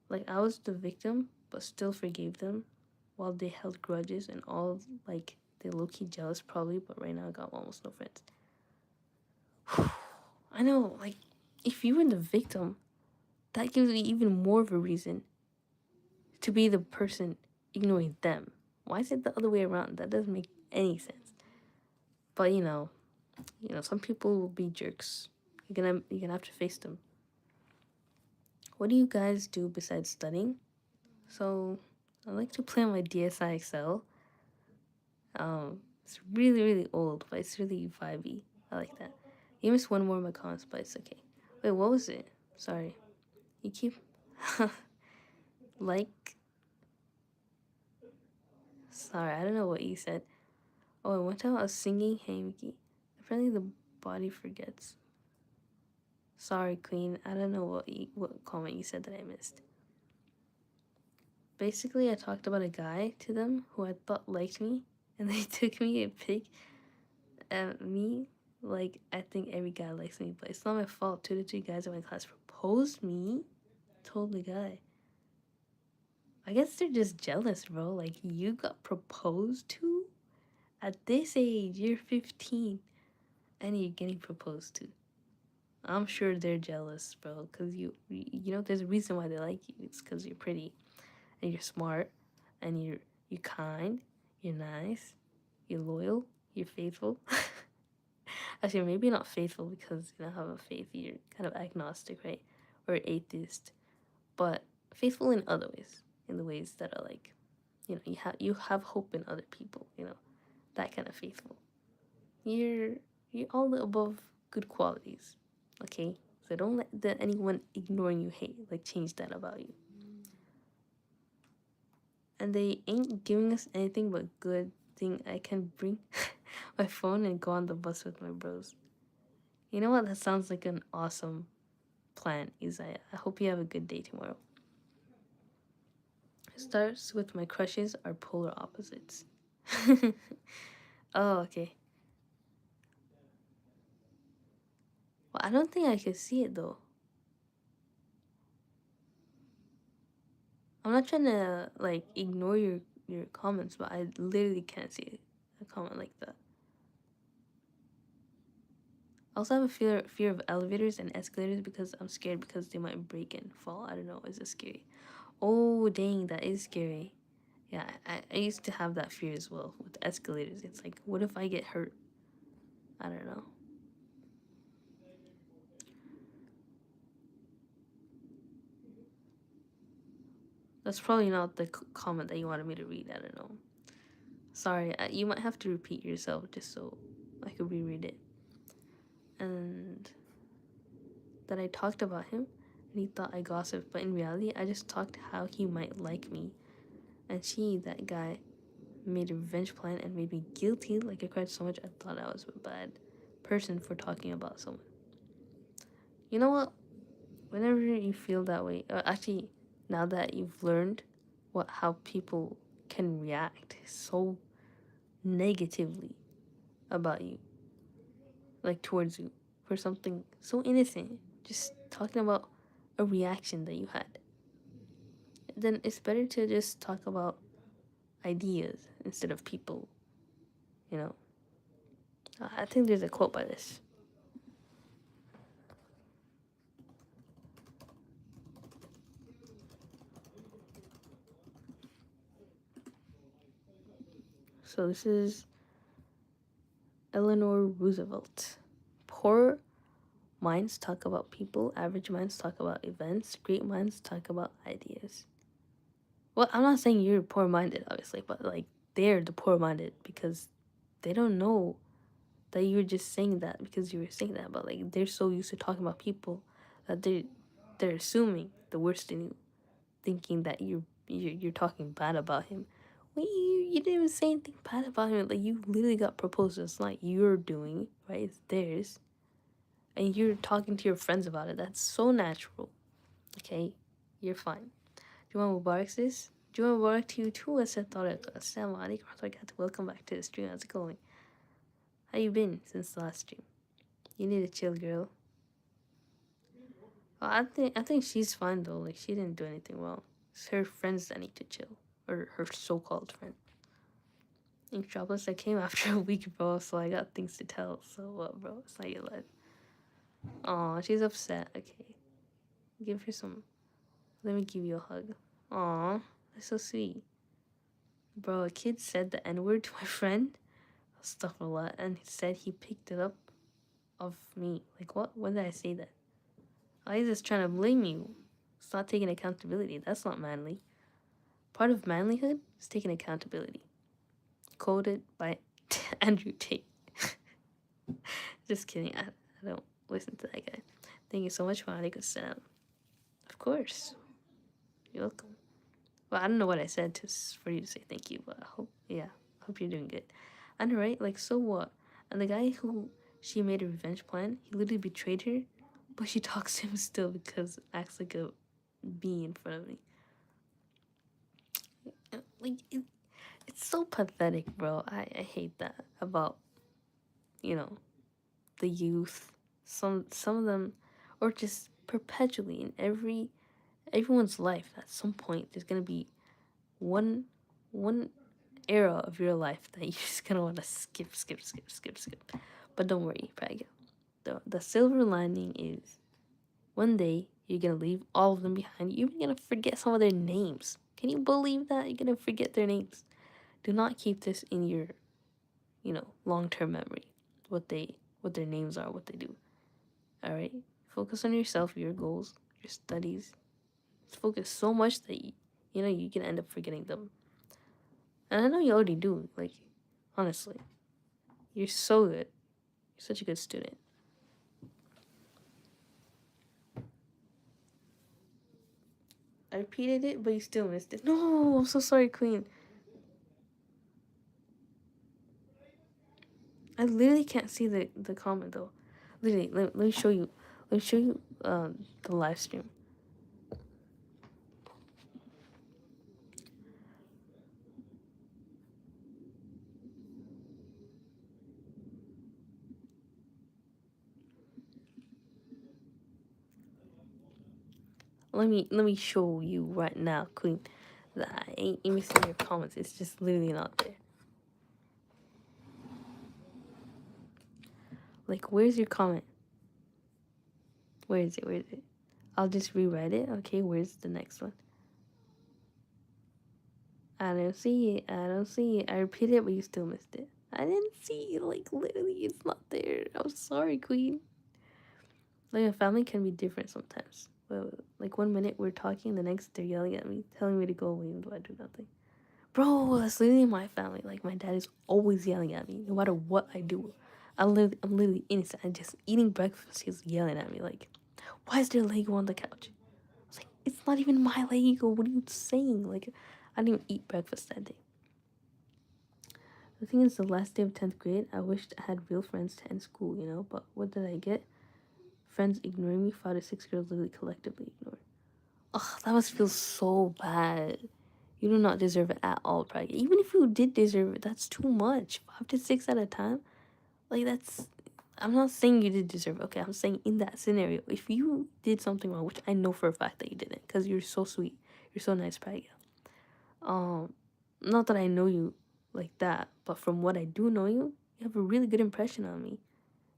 Like I was the victim, but still forgave them, while they held grudges and all. Like they low key jealous probably, but right now I got almost no friends. I know. Like if you were the victim, that gives me even more of a reason to be the person ignoring them. Why is it the other way around? That doesn't make any sense. But some people will be jerks. You're gonna have to face them. What do you guys do besides studying? So I like to play on my DSi XL. It's really really old, but it's really vibey. I like that. You missed one more of my comments, but it's okay. Wait, what was it? Sorry. You keep like. Sorry, I don't know what you said. Oh, one time I was singing Hey Mickey. Apparently the body forgets. Sorry, Queen. I don't know what comment you said that I missed. Basically, I talked about a guy to them who I thought liked me, and they took me a pic at me. Like, I think every guy likes me, but it's not my fault. 2 to 3 guys in my class proposed me. Told the guy. I guess they're just jealous, bro. Like, you got proposed to? At this age, you're 15, and you're getting proposed to. I'm sure they're jealous, bro, because you know, there's a reason why they like you. It's because you're pretty, and you're smart, and you're kind, you're nice, you're loyal, you're faithful. Actually, maybe not faithful because you don't have a faith. You're kind of agnostic, right? Or atheist, but faithful in other ways, in the ways that are like, you know, you have hope in other people. You know, that kind of faithful. You're all the above good qualities, okay? So don't let anyone ignoring you hate like change that about you. And they ain't giving us anything but good thing. I can bring my phone and go on the bus with my bros. You know what? That sounds like an awesome plan, Isaiah. I hope you have a good day tomorrow. It starts with my crushes are polar opposites. Oh, okay. Well, I don't think I can see it though. I'm not trying to like ignore your comments, but I literally can't see a comment like that. I also have a fear of elevators and escalators because I'm scared because they might break and fall. I don't know. Is it scary? Oh, dang, that is scary. Yeah, I used to have that fear as well with escalators. It's like, what if I get hurt? I don't know. That's probably not the comment that you wanted me to read. I don't know. Sorry, you might have to repeat yourself just so I could reread it. And that I talked about him and he thought I gossiped, but in reality, I just talked how he might like me. And that guy, made a revenge plan and made me guilty. Like, I cried so much, I thought I was a bad person for talking about someone. You know what? Whenever you feel that way, actually, now that you've learned how people can react so negatively about you, like towards you, for something so innocent, just talking about a reaction that you had, then it's better to just talk about ideas instead of people, you know? I think there's a quote by this. So this is Eleanor Roosevelt. Poor minds talk about people, average minds talk about events, great minds talk about ideas. Well, I'm not saying you're poor minded, obviously, but like they're the poor minded because they don't know that you were just saying that because you were saying that, but like they're so used to talking about people that they're assuming the worst in you, thinking that you're talking bad about him. Well, you didn't even say anything bad about him. Like, you literally got proposed. It's not you're doing, right? It's theirs. And you're talking to your friends about it. That's so natural. Okay? You're fine. Do you want Mubarak sis? Do you want Mubarak to you too? Assalamu alaikum warahmatullahi. Welcome back to the stream. How's it going? How you been since the last stream? You need to chill, girl. Well, I think she's fine though. Like, she didn't do anything wrong. It's her friends that need to chill. Or her so-called friend. Ink droplets that came after a week, bro, so I got things to tell. So what, bro? It's not your life. Aw, she's upset. Okay. Give her some. Let me give you a hug. Aw, that's so sweet. Bro, a kid said the N-word to my friend. Stuff a lot. And he said he picked it up of me. Like, what? When did I say that? I was just trying to blame you. It's not taking accountability. That's not manly. Part of manlyhood is taking accountability. Quoted by Andrew Tate. Just kidding. I don't listen to that guy. Thank you so much, Malik Assalam. Of course. You're welcome. Well, I don't know what I said for you to say thank you, but I hope you're doing good. I know, right? Like, so what? And the guy who she made a revenge plan, he literally betrayed her, but she talks to him still because acts like a bee in front of me. Like, it's so pathetic, bro. I hate that about, you know, the youth. Some of them, or just perpetually in everyone's life. At some point, there's gonna be one era of your life that you're just gonna want to skip. But don't worry, Praga. The silver lining is one day you're gonna leave all of them behind. You're gonna forget some of their names. Can you believe that? You're gonna forget their names. Do not keep this in your, long term memory. What their names are, what they do. Alright? Focus on yourself, your goals, your studies. Focus so much that you can end up forgetting them. And I know you already do, like, honestly. You're so good. You're such a good student. I repeated it, but you still missed it. No, I'm so sorry, Queen. I literally can't see the comment though. Literally, let me show you. Let me show you the live stream. Let me show you right now, Queen. That I ain't even seeing your comments. It's just literally not there. Like, where's your comment? Where is it? Where is it? I'll just rewrite it. Okay, where's the next one? I don't see it. I don't see it. I repeated it, but you still missed it. I didn't see it. Like, literally, it's not there. I'm sorry, Queen. Like, a family can be different sometimes. Well, like, 1 minute we're talking, the next they're yelling at me, telling me to go away, and I do nothing. Bro, that's literally my family. Like, my dad is always yelling at me, no matter what I do. I'm literally innocent. I'm just eating breakfast. He's yelling at me, like, why is there Lego on the couch? I was like, it's not even my Lego. What are you saying? Like, I didn't even eat breakfast that day. The thing is, the last day of 10th grade, I wished I had real friends to end school, But what did I get? Friends ignoring me, 5 to 6 girls literally collectively ignored. Ugh, that must feel so bad. You do not deserve it at all, Pride. Even if you did deserve it, that's too much. 5 to 6 at a time? Like, that's... I'm not saying you did deserve it. Okay, I'm saying in that scenario, if you did something wrong, which I know for a fact that you didn't, because you're so sweet. You're so nice, Pride. Not that I know you like that, but from what I do know you, you have a really good impression on me.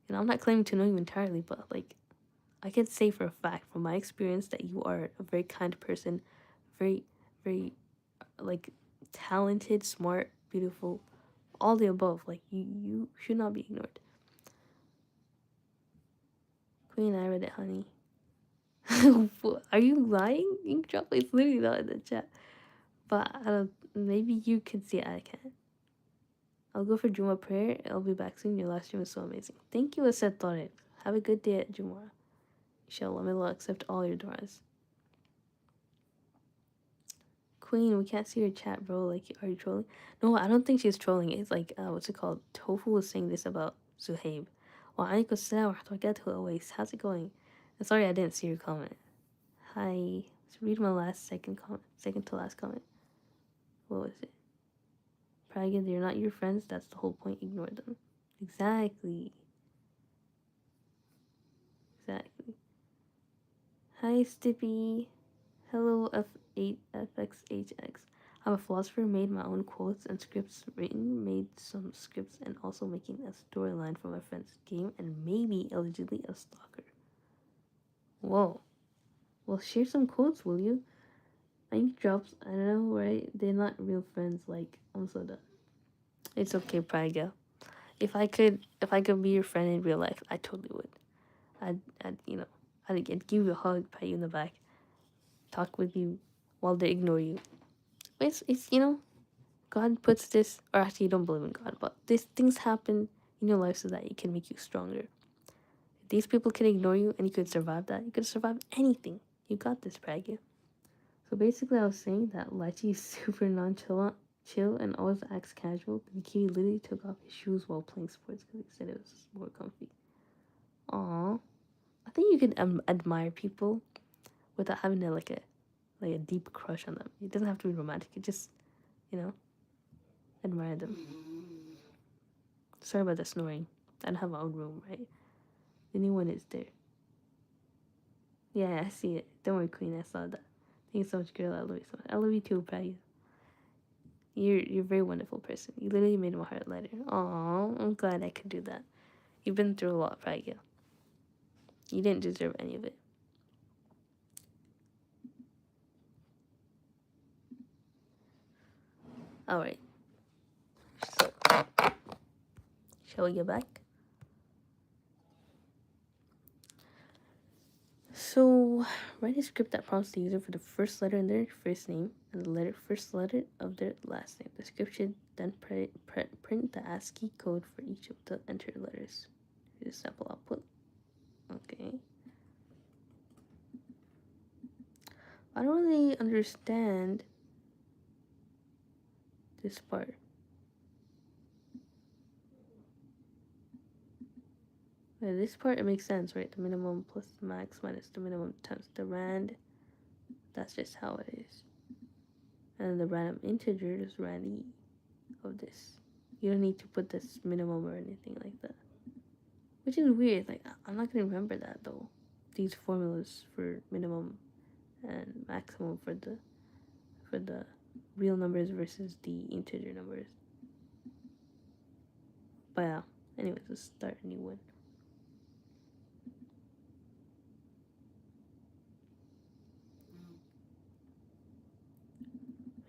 I'm not claiming to know you entirely, but, like, I can say for a fact from my experience that you are a very kind person, very, very, like, talented, smart, beautiful, all the above. Like, you should not be ignored. Queen, I read it, honey. Are you lying? Ink drop is literally not in the chat. But I don't, maybe you can see it, I can't. I'll go for Juma prayer. I'll be back soon. Your live stream was so amazing. Thank you, Aset Torek. Have a good day at Juma. Inshallah, may Allah accept all your du'as. Queen, we can't see your chat, bro. Like, are you trolling? No, I don't think she's trolling. It's like, what's it called? Tofu was saying this about Zuhaib. Wa alaikum assalam wa rahmatullahi always. How's it going? I'm sorry I didn't see your comment. Hi. Let's read my second to last comment. What was it? Praga, they're not your friends. That's the whole point. Ignore them. Exactly. Hi, Stippy. Hello, F8FXHX. I'm a philosopher, made my own quotes and scripts written, made some scripts, and also making a storyline for my friend's game, and maybe allegedly a stalker. Whoa. Well, share some quotes, will you? Ink drops, I don't know, right? They're not real friends, like, I'm so done. It's okay, Praga. If I could be your friend in real life, I totally would. I'd give you a hug, pat you in the back, talk with you while they ignore you. It's God puts this, or actually you don't believe in God, but these things happen in your life so that it can make you stronger. If these people can ignore you and you could survive that, you could survive anything. You got this, Pragya. So basically, I was saying that Lechi is super nonchalant, chill, and always acts casual. But Kiwi literally took off his shoes while playing sports because he said it was more comfy. Aww. I think you can admire people without having a deep crush on them. It doesn't have to be romantic. You just, you know, admire them. Sorry about the snoring. I don't have my own room, right? The new one is there. Yeah, I see it. Don't worry, Queen. I saw that. Thank you so much, girl. I love you so much. I love you too, Pragya. You're a very wonderful person. You literally made my heart lighter. Aww, I'm glad I could do that. You've been through a lot, Pragya. You didn't deserve any of it. Alright. So, shall we get back? So, write a script that prompts the user for the first letter in their first name and the first letter of their last name. The script should then print the ASCII code for each of the entered letters. Here's sample output. Okay. I don't really understand this part. This part, it makes sense, right? The minimum plus the max minus the minimum times the rand. That's just how it is. And the random integer is rand e of this. You don't need to put this minimum or anything like that. Which is weird. Like, I'm not going to remember that, though. These formulas for minimum and maximum for the real numbers versus the integer numbers. But yeah. Anyways, let's start a new one.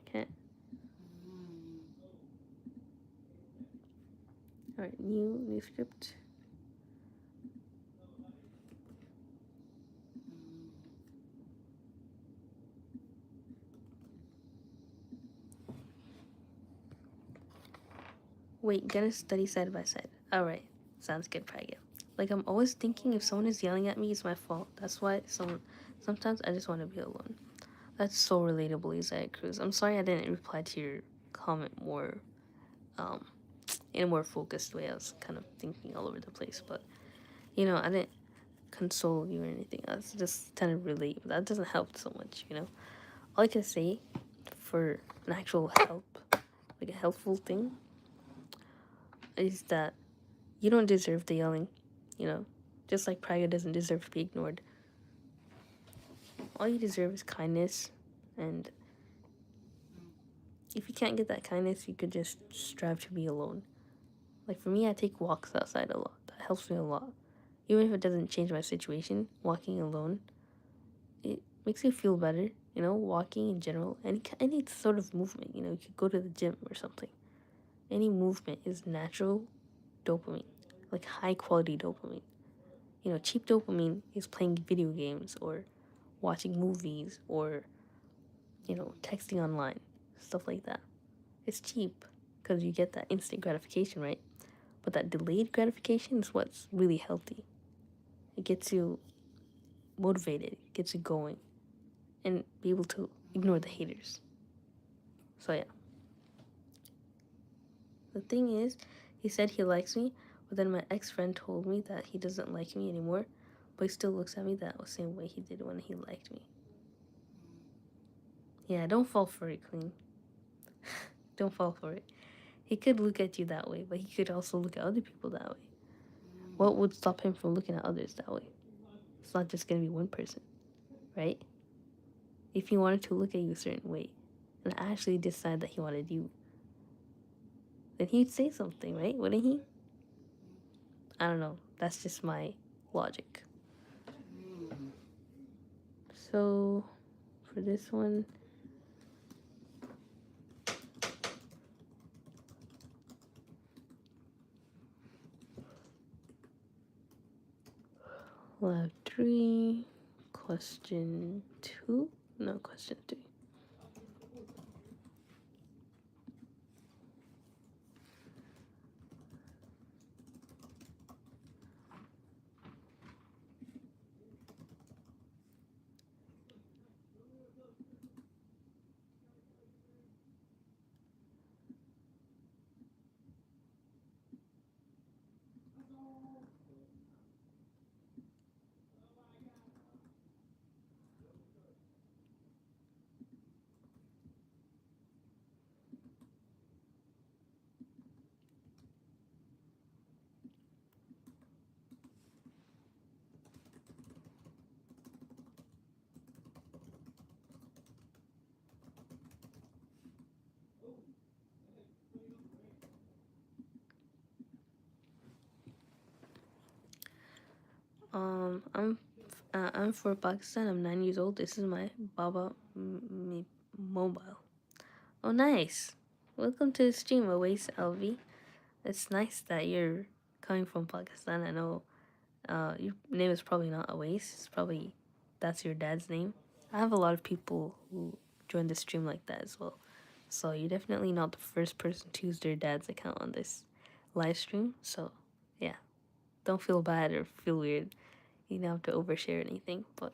Okay. Alright, new script. Wait, gonna study side by side. Alright, sounds good, Pragya. Like, I'm always thinking if someone is yelling at me, it's my fault. That's why sometimes I just want to be alone. That's so relatable, Isaiah Cruz. I'm sorry I didn't reply to your comment more, in a more focused way. I was kind of thinking all over the place, but, I didn't console you or anything. I was just trying to relate. That doesn't help so much, All I can say for an actual help, like a helpful thing, is that you don't deserve the yelling, just like Praga doesn't deserve to be ignored. All you deserve is kindness, and if you can't get that kindness, you could just strive to be alone. Like for me, I take walks outside a lot. That helps me a lot. Even if it doesn't change my situation, walking alone, it makes you feel better, walking in general. Any sort of movement, you could go to the gym or something. Any movement is natural dopamine, like high quality dopamine. Cheap dopamine is playing video games or watching movies or, texting online, stuff like that. It's cheap because you get that instant gratification, right? But that delayed gratification is what's really healthy. It gets you motivated, it gets you going, and be able to ignore the haters. So, yeah. The thing is, he said he likes me, but then my ex-friend told me that he doesn't like me anymore, but he still looks at me that same way he did when he liked me. Yeah, don't fall for it, Queen. Don't fall for it. He could look at you that way, but he could also look at other people that way. What would stop him from looking at others that way? It's not just going to be one person, right? If he wanted to look at you a certain way and actually decide that he wanted you, then he'd say something, right? Wouldn't he? I don't know. That's just my logic. So, for this one, we'll have 3, question 2, no, question 3. I'm for Pakistan. I'm 9 years old. This is my Baba mobile. Oh, nice. Welcome to the stream, Awais LV. It's nice that you're coming from Pakistan. I know your name is probably not Awais. It's probably that's your dad's name. I have a lot of people who join the stream like that as well. So you're definitely not the first person to use their dad's account on this live stream. So yeah, don't feel bad or feel weird. You don't have to overshare anything. But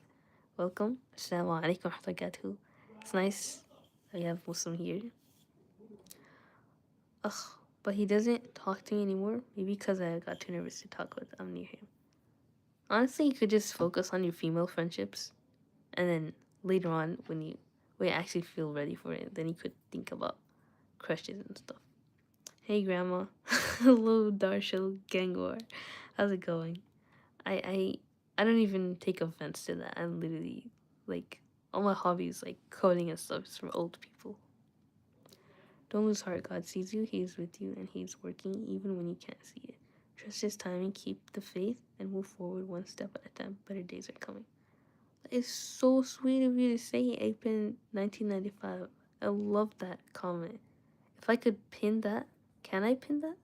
welcome. Assalamu alaikum wa rahmatullahi. It's nice that we have Muslim here. Ugh, but he doesn't talk to me anymore. Maybe because I got too nervous to talk with. I'm near him. Honestly, you could just focus on your female friendships, and then later on, when you actually feel ready for it, then you could think about crushes and stuff. Hey, Grandma. Hello, Darshil Gangor. How's it going? I I I don't even take offense to that. I'm literally like all my hobbies like coding and stuff is for old people. Don't lose heart. God sees you. He is with you, and He's working even when you can't see it. Trust His timing. Keep the faith, and move forward one step at a time. Better days are coming. It's so sweet of you to say, Apin 1995. I love that comment. If I could pin that, can I pin that?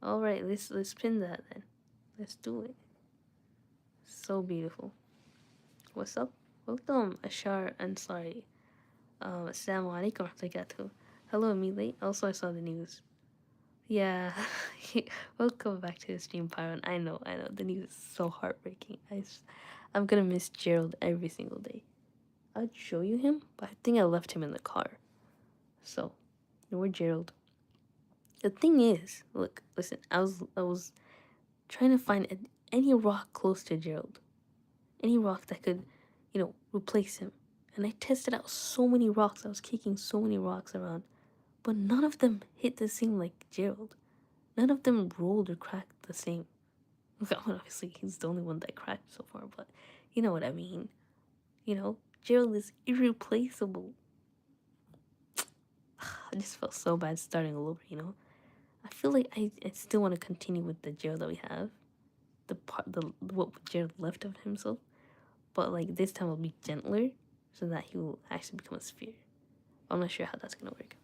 All right, let's pin that then. Let's do it. So beautiful. What's up? Welcome, Ashar Ansari. Assalamu alaikum wa rahmatullahi. Hello, Amelie. Also, I saw the news. Yeah, welcome back to the stream, Pyron. I know. The news is so heartbreaking. I'm gonna miss Gerald every single day. I'd show you him, but I think I left him in the car. So, where's Gerald? The thing is, look, listen. I was trying to find any rock close to Gerald, any rock that could, replace him. And I tested out so many rocks. I was kicking so many rocks around, but none of them hit the same like Gerald. None of them rolled or cracked the same. Obviously, he's the only one that cracked so far, but you know what I mean. Gerald is irreplaceable. I just felt so bad starting all over. I feel like I still want to continue with the Gerald that we have, what Gerald left of himself, but like this time will be gentler, so that he will actually become a sphere. I'm not sure how that's gonna work.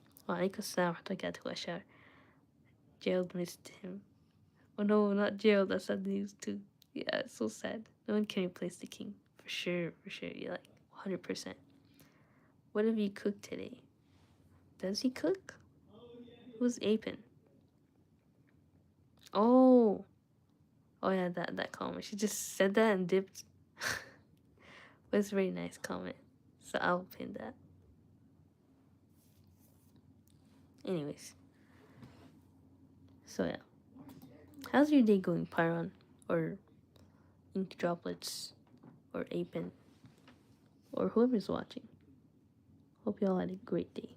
Gerald missed him. Oh no, not Gerald. That's sad news too. Yeah, it's so sad. No one can replace the king. For sure, for sure. You're like 100%. What have you cooked today? Does he cook? Who's Apin? Oh. Oh yeah, that comment. She just said that and dipped. But it's a very nice comment. So I'll pin that. Anyways. So yeah. How's your day going, Pyron? Or Ink Droplets? Or Apin? Or whoever's watching. Hope you all had a great day.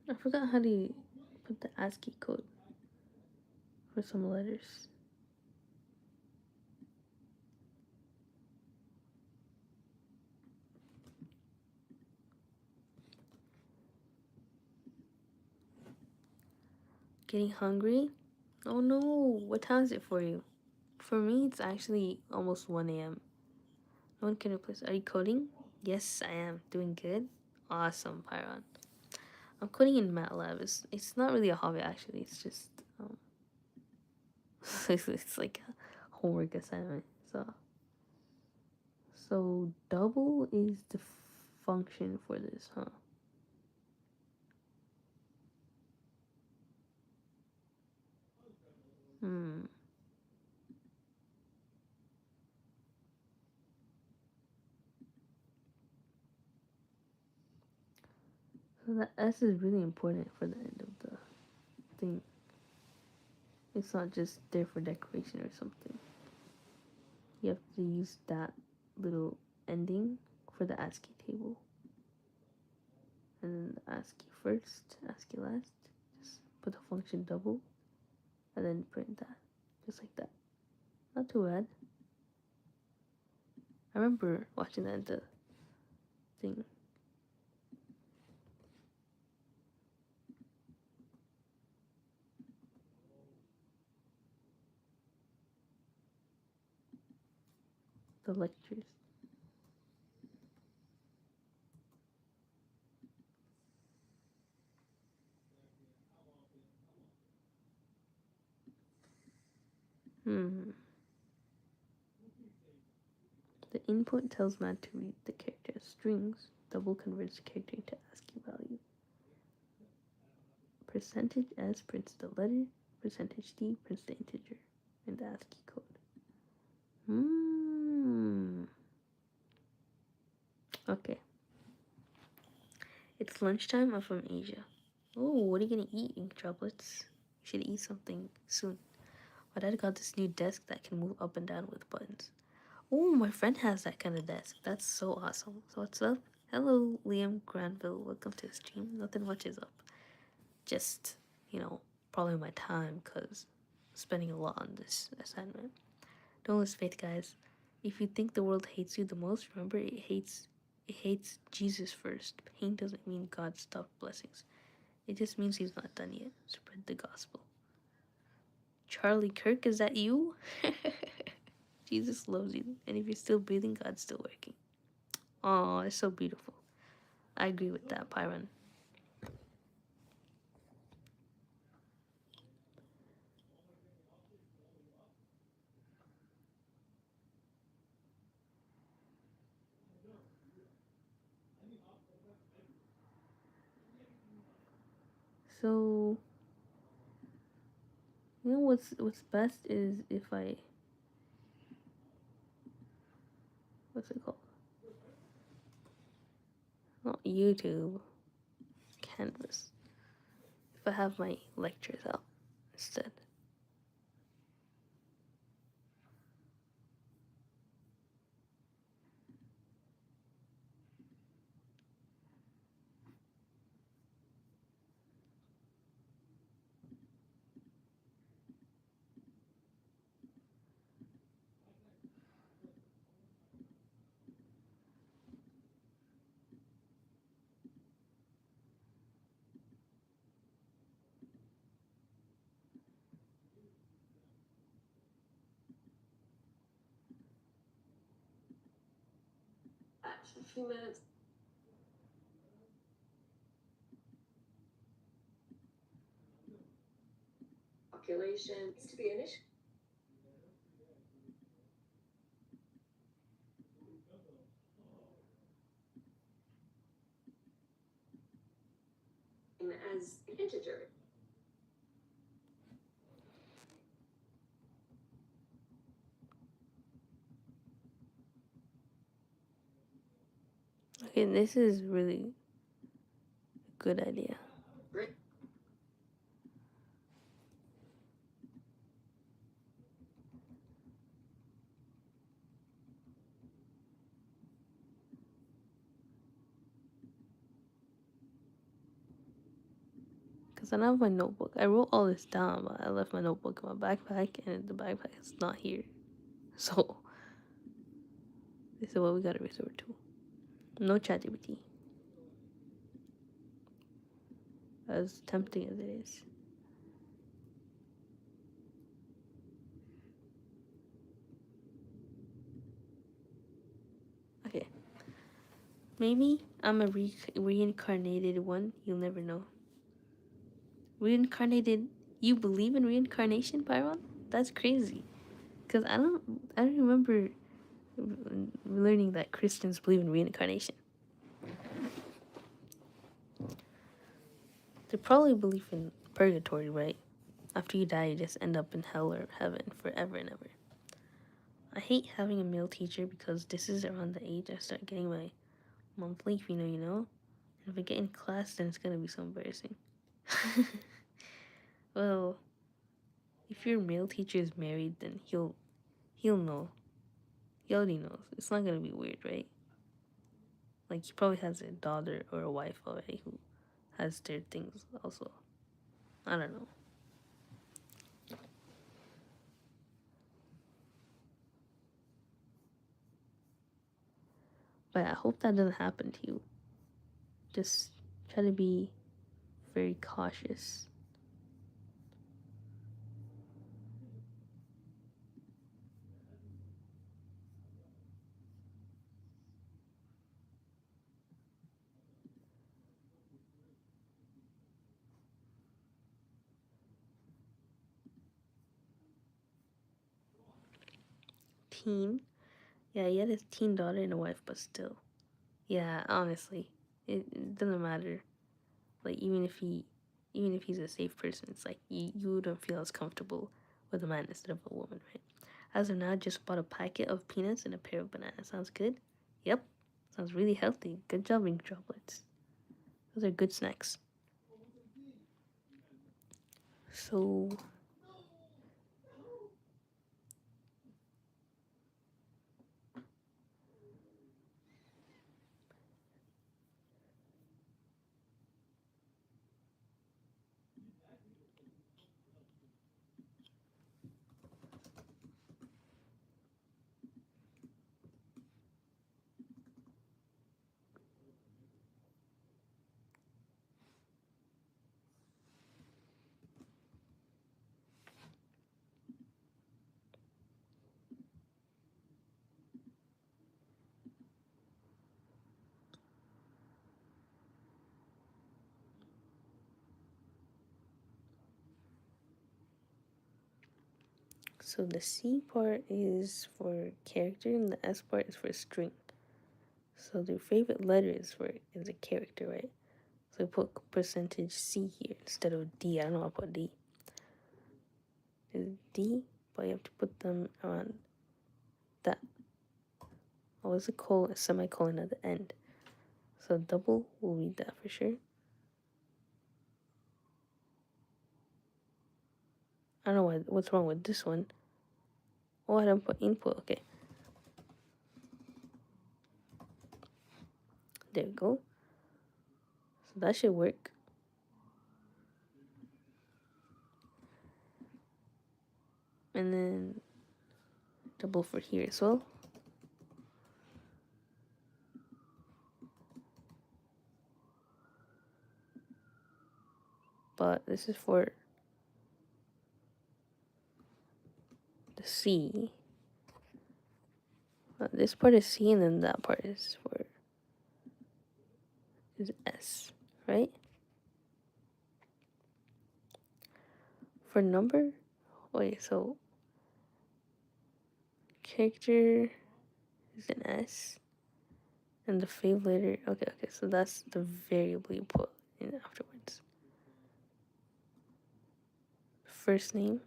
I forgot how to put the ASCII code for some letters. Getting hungry? Oh no, what time is it for you? For me, it's actually almost 1 a.m. No one can replace. Are you coding? Yes, I am. Doing good? Awesome, Pyron. I'm coding in MATLAB. It's not really a hobby, actually. It's just, it's like a homework assignment. So double is the function for this, huh? Hmm. So the S is really important for the end of the thing. It's not just there for decoration or something. You have to use that little ending for the ASCII table. And then the ASCII first, ASCII last. Just put the function double and then print that. Just like that. Not too bad. I remember watching that in the thing. The lectures. Hmm. The input tells man to read the character as strings. Double converts the character into ASCII value. Percentage S prints the letter. Percentage D prints the integer in the ASCII code. Okay. It's lunchtime. I'm from Asia. Oh, what are you gonna eat, ink droplets? You should eat something soon. My dad got this new desk that can move up and down with buttons. Oh, my friend has that kind of desk. That's so awesome. So what's up? Hello, Liam Granville. Welcome to the stream. Nothing much is up. Just, probably my time because spending a lot on this assignment. Don't lose faith, guys. If you think the world hates you the most, remember it hates Jesus first. Pain doesn't mean God stopped blessings. It just means he's not done yet. Spread the gospel. Charlie Kirk, is that you? Jesus loves you. And if you're still breathing, God's still working. Oh, it's so beautiful. I agree with that, Pyron. So, what's best is if I, what's it called? Not YouTube, Canvas. If I have my lectures out instead. A few minutes. Calculations to be initiated as an integer. Okay, this is really a good idea. Because I don't have my notebook. I wrote all this down, but I left my notebook in my backpack, and the backpack is not here. So, this is what we gotta resort to. No ChatGPT. As tempting as it is. Okay. Maybe I'm a reincarnated one. You'll never know. Reincarnated. You believe in reincarnation, Byron? That's crazy. Cause I don't remember learning that Christians believe in reincarnation. They probably believe in purgatory, right? After you die, you just end up in hell or heaven forever and ever. I hate having a male teacher because this is around the age I start getting my monthly, if you know, If I get in class, then it's gonna be so embarrassing. Well, if your male teacher is married, then he'll know. He already knows. It's not gonna be weird, right? Like he probably has a daughter or a wife already who has their things also. I don't know. But I hope that doesn't happen to you. Just try to be very cautious. Teen. Yeah, he had his teen daughter and a wife, but still. Yeah, honestly. It doesn't matter. Like even if he's a safe person, it's like you wouldn't feel as comfortable with a man instead of a woman, right? As of now, just bought a packet of peanuts and a pair of bananas. Sounds good? Yep. Sounds really healthy. Good job, ink droplets. Those are good snacks. So so the C part is for character and the S part is for string. So their favorite letter is a character, right? So put percentage C here instead of D. I don't know why I put D. It's D, but you have to put them around that. Oh, it's a semicolon at the end. So double, we'll read that for sure. I don't know what's wrong with this one. Oh, I didn't put input. Okay. There we go. So that should work. And then double for here as well. But this is for the C. This part is C and then that part is S, right? For number, wait, so character is an S and the fave letter, okay, so that's the variable you put in afterwards. First name.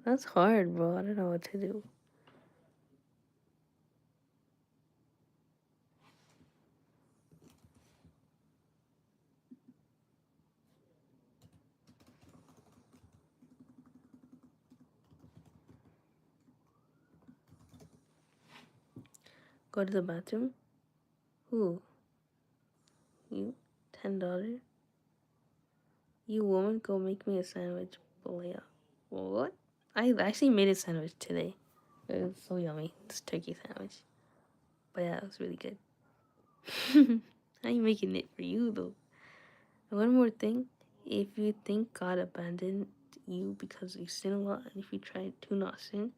That's hard, bro. I don't know what to do. Go to the bathroom. Who? You? $10? You woman, go make me a sandwich. Balea. What? I actually made a sandwich today. It was so yummy. This turkey sandwich. But yeah, it was really good. I ain't making it for you though. And one more thing. if you think God abandoned you because you sin a lot, and if you try to not sin,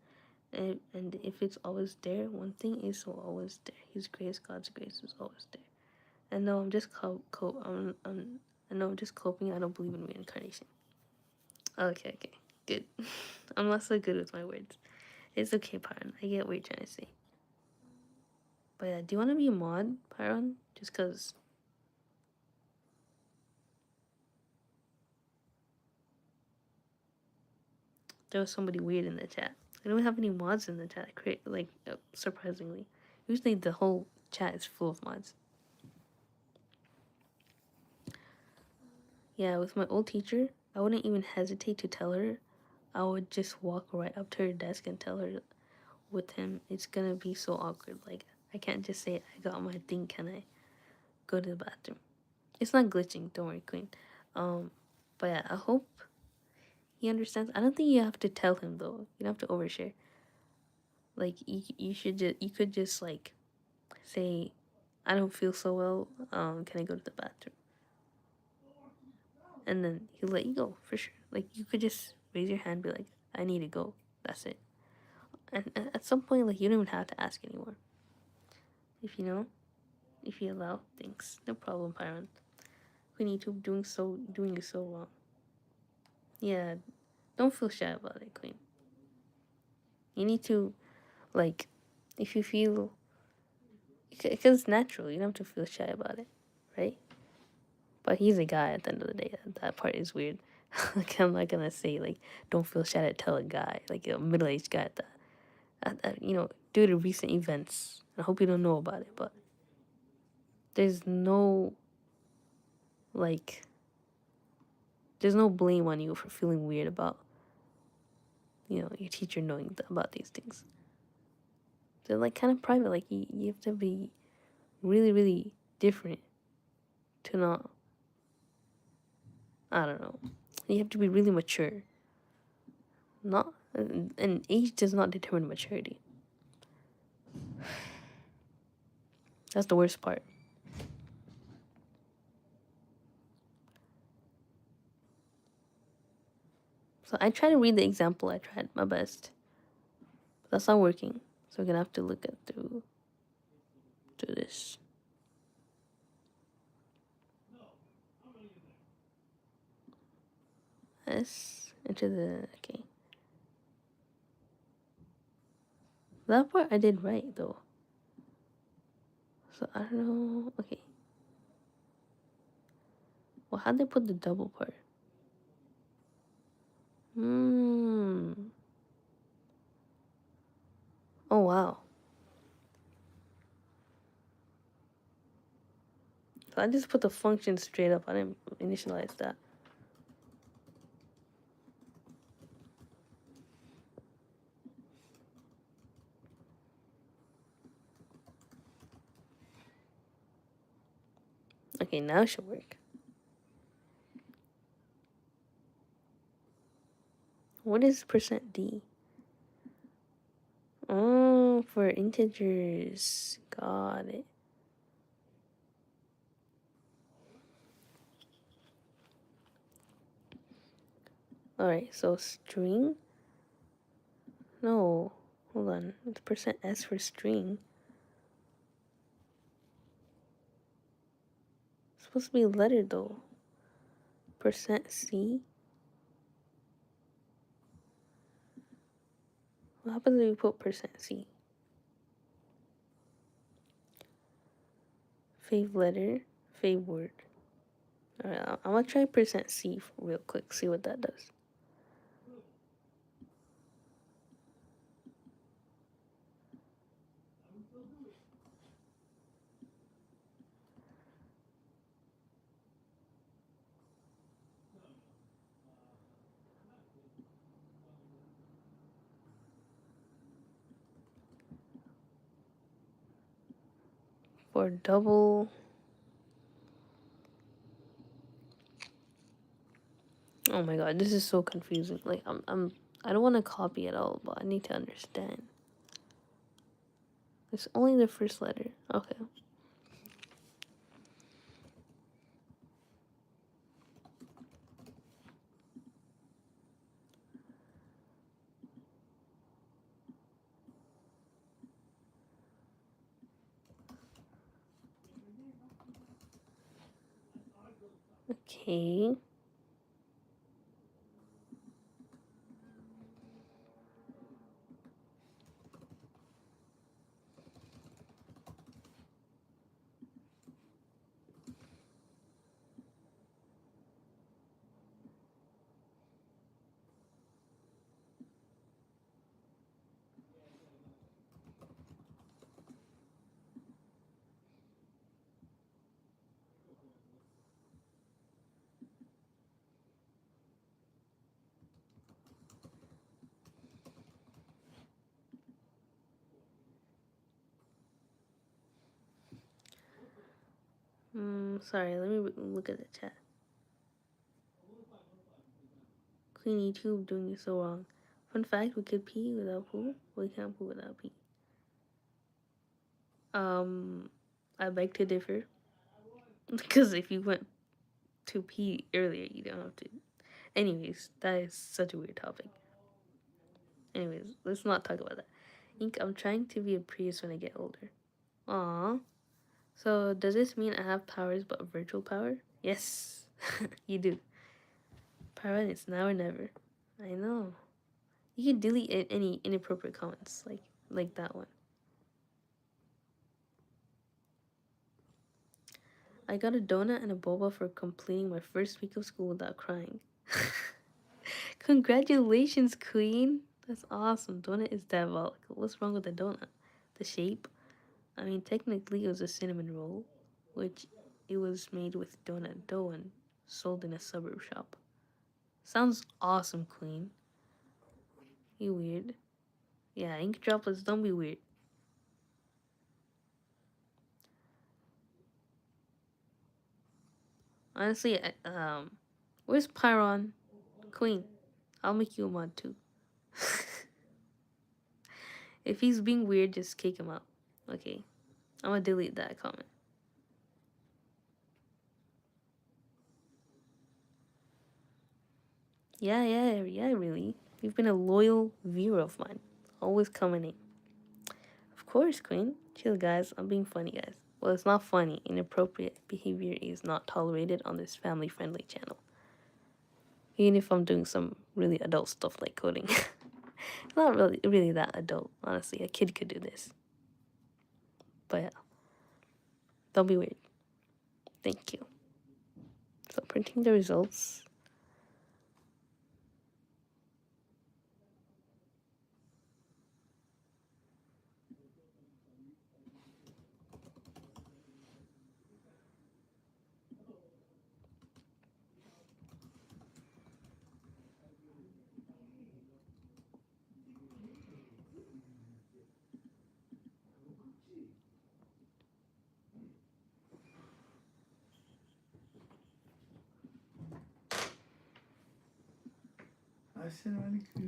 and if it's always there, one thing is always there. His grace, God's grace, is always there. And no, I'm just I know I'm just coping. I don't believe in reincarnation. Okay, good. I'm not so good with my words. It's okay, Pyron. I get what you're trying to say. But yeah, do you want to be a mod, Pyron? Just cause there was somebody weird in the chat. I don't have any mods in the chat. Surprisingly, usually the whole chat is full of mods. Yeah, with my old teacher, I wouldn't even hesitate to tell her. I would just walk right up to her desk and tell her with him. It's gonna be so awkward. Like, I can't just say, I got my thing, can I go to the bathroom? It's not glitching, don't worry, Queen. But yeah, I hope he understands. I don't think you have to tell him, though. You don't have to overshare. Like, you could just, like, say, I don't feel so well, can I go to the bathroom? And then he'll let you go, for sure. Like, you could just raise your hand and be like, I need to go. That's it. And at some point, like, you don't even have to ask anymore. If you allow things. No problem, Pyron. Queen YouTube doing it so wrong. Yeah, don't feel shy about it, Queen. You need to, like, if you feel, because it's natural, you don't have to feel shy about it, right? But he's a guy at the end of the day. That part is weird. Like, I'm not gonna say, like, don't feel shy to tell a guy, like a middle-aged guy due to recent events. I hope you don't know about it, but there's no, like, there's no blame on you for feeling weird about, your teacher knowing about these things. They're, like, kind of private. Like, you have to be really, really different to not, I don't know. You have to be really mature. Not, and age does not determine maturity. That's the worst part. So I try to read the example. I tried my best. But that's not working. So we're gonna have to look at through this. S into the okay. That part I did right though. So I don't know. Okay. Well, how'd they put the double part? Oh wow. So I just put the function straight up. I didn't initialize that. Okay, now it should work. What is %d? Oh, for integers. Got it. Alright, so string. No, hold on. It's %s for string. It's supposed to be a letter though. %c. What happens if you put %c? Fave letter, fave word. Alright, I'm gonna try %c real quick, see what that does. For double. Oh my god, this is so confusing. Like I don't want to copy at all, but I need to understand. It's only the first letter. Okay. Okay. Sorry, let me look at the chat. Queen YouTube doing you so wrong. Fun fact, we could pee without poo. We can't poo without pee. I beg to differ. Because if you went to pee earlier, you don't have to. Anyways, that is such a weird topic. Anyways, let's not talk about that. Ink, I'm trying to be a priest when I get older. Aww. So, does this mean I have powers but virtual power? Yes, you do. Power is now or never. I know. You can delete any inappropriate comments, like that one. I got a donut and a boba for completing my first week of school without crying. Congratulations, Queen! That's awesome. Donut is diabolical. What's wrong with the donut? The shape? I mean, technically it was a cinnamon roll, which it was made with donut dough and sold in a suburb shop. Sounds awesome, Queen. You weird. Yeah, ink droplets, don't be weird. Honestly, where's Pyron? Queen, I'll make you a mod too. If he's being weird, just kick him out. Okay, I'm gonna delete that comment. Yeah, really. You've been a loyal viewer of mine. Always coming in. Of course, Queen. Chill, guys. I'm being funny, guys. Well, it's not funny. Inappropriate behavior is not tolerated on this family-friendly channel. Even if I'm doing some really adult stuff like coding. Not really that adult, honestly. A kid could do this. But yeah. Don't be weird. Thank you. So printing the results.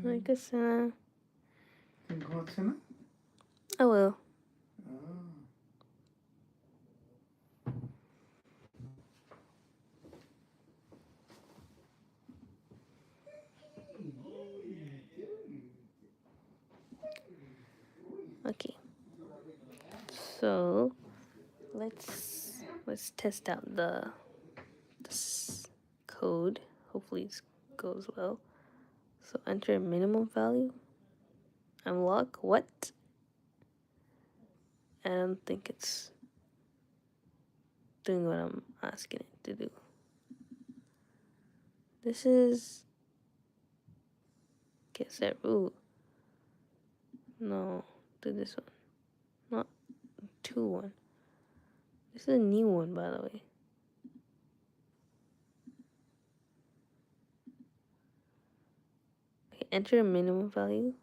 I guess I will. Okay. So let's test out this code. Hopefully it goes well. So enter a minimum value. Unlock what? I don't think it's doing what I'm asking it to do. This is get set root. No, do this one. Not 2-1. This is a new one, by the way. Okay, enter a minimum value.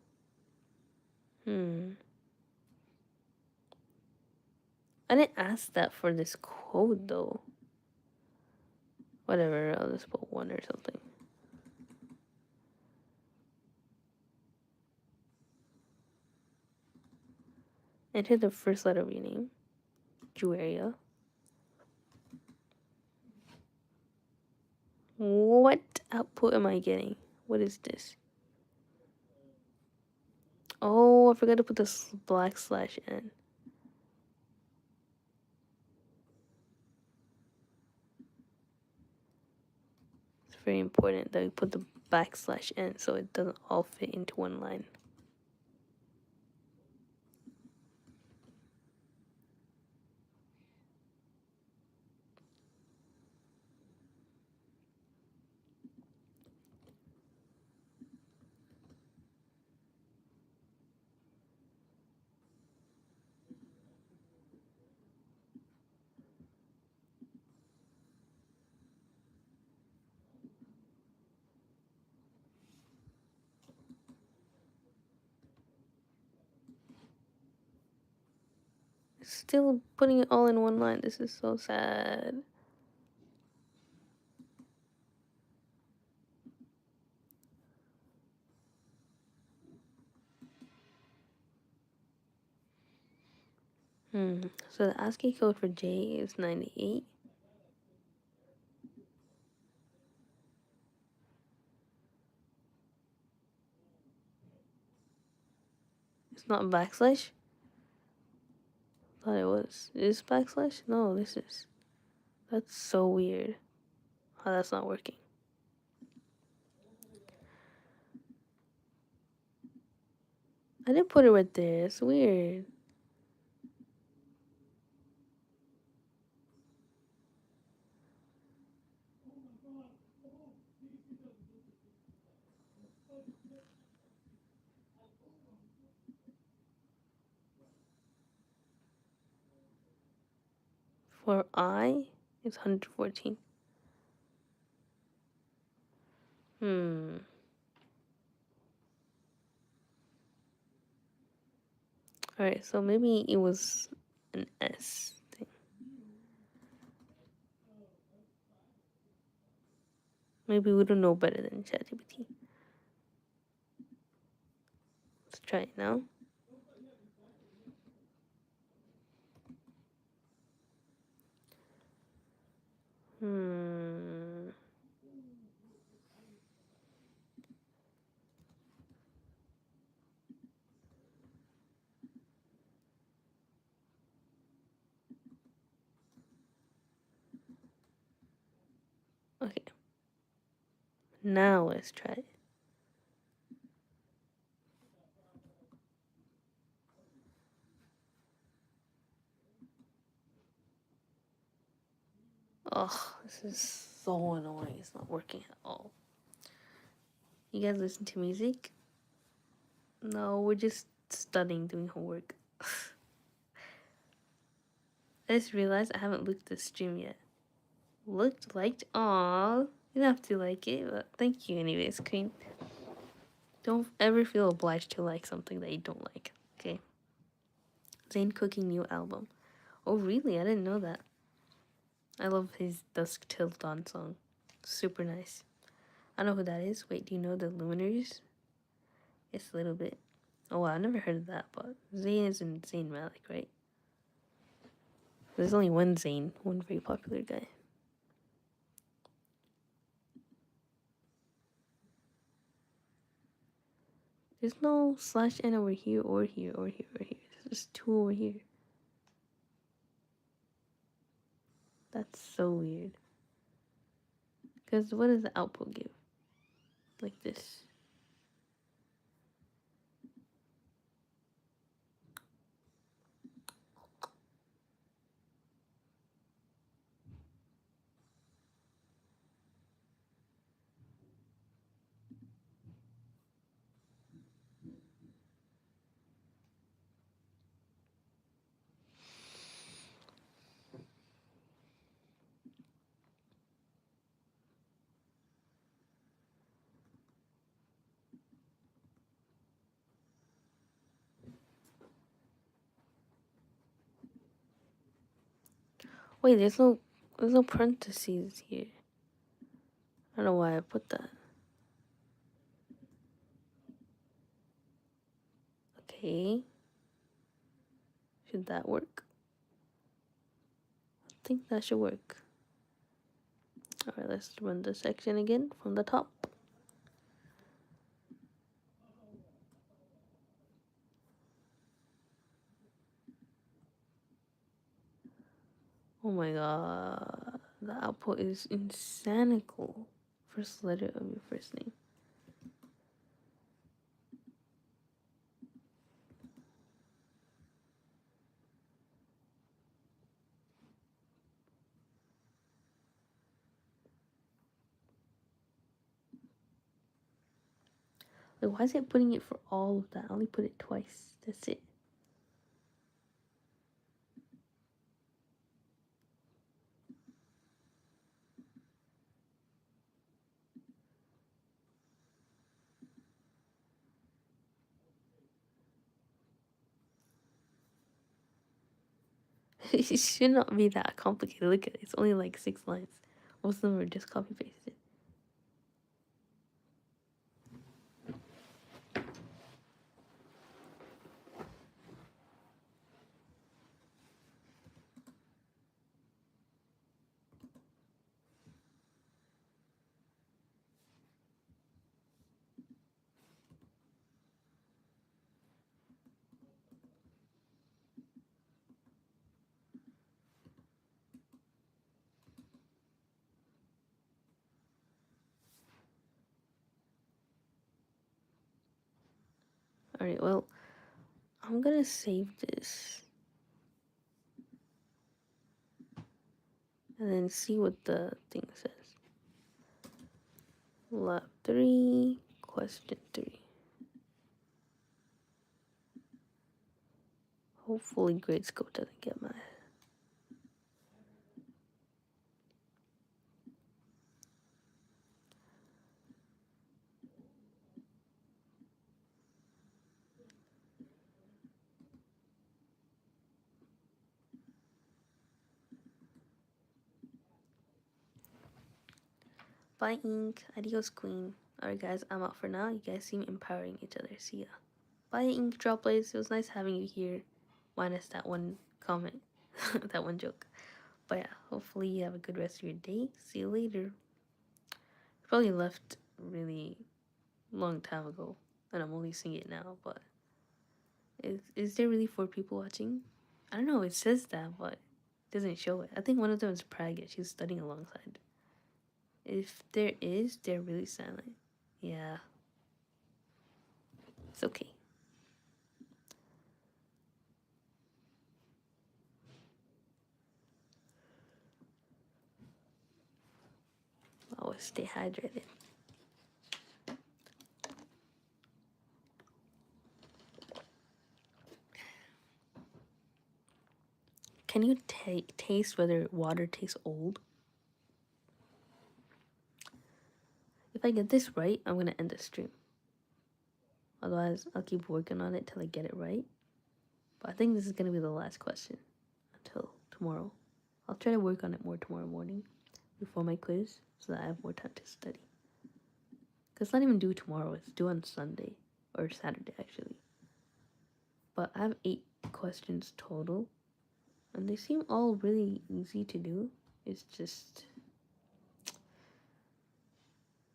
I didn't ask that for this code though. Whatever, I'll just put 1 or something. Enter the first letter of your name. Juaria. What output am I getting? What is this? Oh, I forgot to put this \n. very important that we put the backslash n so it doesn't all fit into one line. Still putting it all in one line. This is so sad. So the ASCII code for J is 98. It's not backslash? Thought it was. Is backslash? No, this is. That's so weird. How that's not working. I didn't put it right there. It's weird. For I, it's 114. Alright, so maybe it was an S thing. Maybe we don't know better than ChatGPT. Let's try it now. Okay. Now let's try it. Oh, this is so annoying. It's not working at all. You guys listen to music? No, we're just studying, doing homework. I just realized I haven't looked at the stream yet. Looked, liked, aw. You don't have to like it, but thank you anyways, Queen. Don't ever feel obliged to like something that you don't like, okay? Zayn cooking new album. Oh, really? I didn't know that. I love his Dusk Till Dawn song. Super nice. I know who that is. Wait, do you know the Luminaries? It's a little bit. Oh, wow, I never heard of that, but Zayn isn't Zayn Malik, right? There's only one Zayn, one very popular guy. There's no slash n over here or here or here or here. There's just two over here. That's so weird. Because what does the output give? Like this. Wait, there's no parentheses here. I don't know why I put that. Okay. Should that work? I think that should work. Alright, let's run the section again from the top. Oh my god. The output is insanical for first letter of your first name. Like, why is it putting it for all of that? I only put it twice. That's it. It should not be that complicated. Look at it. It's only like 6 lines. Most of them are just copy pasted. Alright, well, I'm gonna save this. And then see what the thing says. Lab 3, question 3. Hopefully grade school doesn't get mad. Bye, Ink. Adios, Queen. Alright, guys, I'm out for now. You guys seem empowering each other. See ya. Bye, Ink Droplets. It was nice having you here. Minus that one comment. That one joke. But yeah, hopefully you have a good rest of your day. See you later. Probably left really long time ago. And I'm only seeing it now, but... Is there really 4 people watching? I don't know, it says that, but it doesn't show it. I think one of them is Praga. She's studying alongside. If there is, they're really silent. Yeah. It's okay. Always stay hydrated. Can you taste whether water tastes old? If I get this right, I'm gonna end the stream. Otherwise, I'll keep working on it till I get it right. But I think this is gonna be the last question until tomorrow. I'll try to work on it more tomorrow morning before my quiz so that I have more time to study. Because it's not even due tomorrow, it's due on Sunday. Or Saturday, actually. But I have 8 questions total. And they seem all really easy to do. It's just...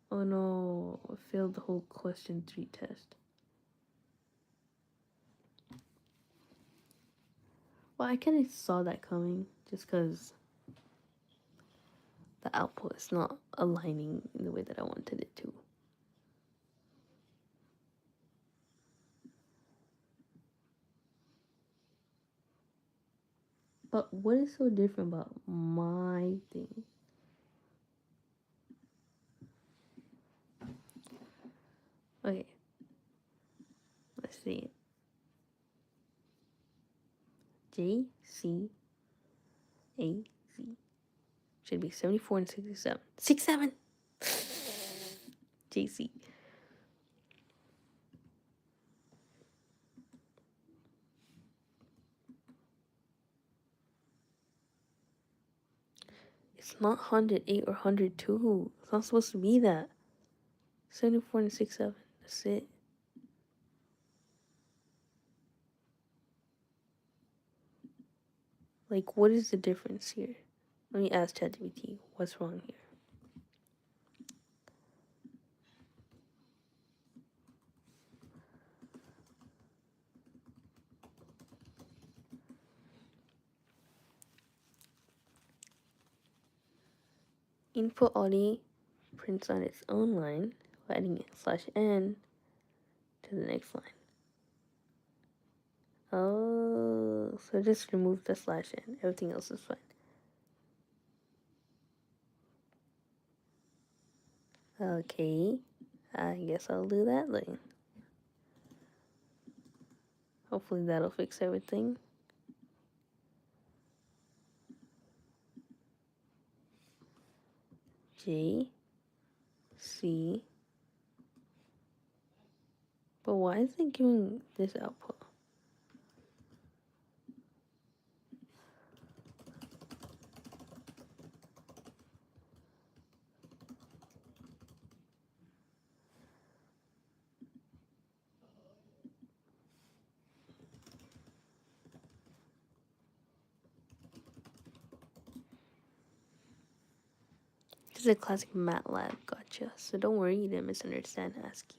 Oh no, I failed the whole question 3 test. Well, I kind of saw that coming just because the output is not aligning in the way that I wanted it to. But what is so different about my thing? Okay. Let's see it. JCAZ. Should be 74 and 67. 67! JC. It's not 108 or 102. It's not supposed to be that. 74 and 67. That's it. Like, what is the difference here? Let me ask ChatGPT. What's wrong here? Input audio prints on its own line, adding /n to the next line. Oh, so just remove the /n. Everything else is fine. Okay, I guess I'll do that then. Hopefully that'll fix everything. J, C. But why is it giving this output? This is a classic MATLAB gotcha, so don't worry you didn't misunderstand ASCII.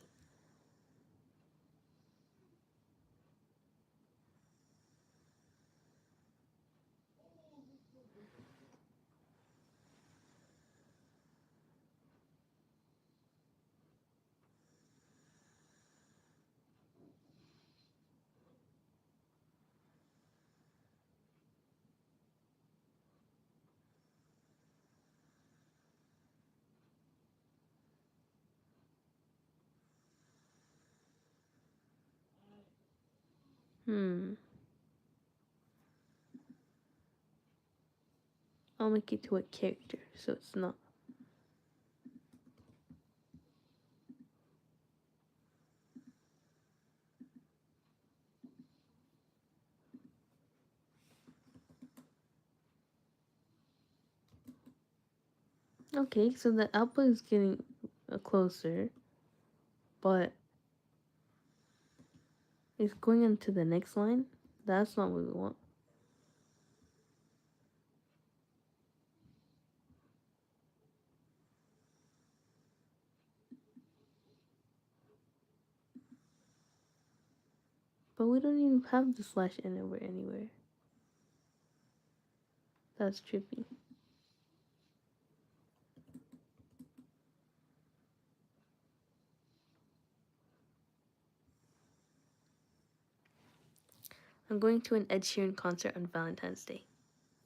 I'll make it to a character, so it's not. Okay, so the output is getting closer, but it's going into the next line. That's not what we want. But we don't even have the /n over anywhere. That's trippy. I'm going to an Ed Sheeran concert on Valentine's Day.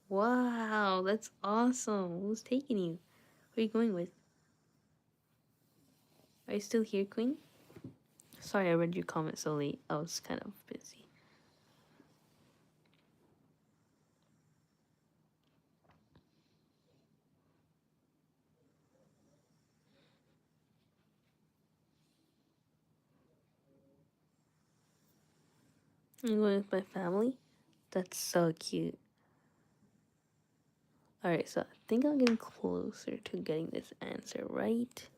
Wow, that's awesome. Who's taking you? Who are you going with? Are you still here, Queen? Sorry I read your comment so late. I was kind of busy. I'm going with my family. That's so cute. Alright, so I think I'm getting closer to getting this answer right.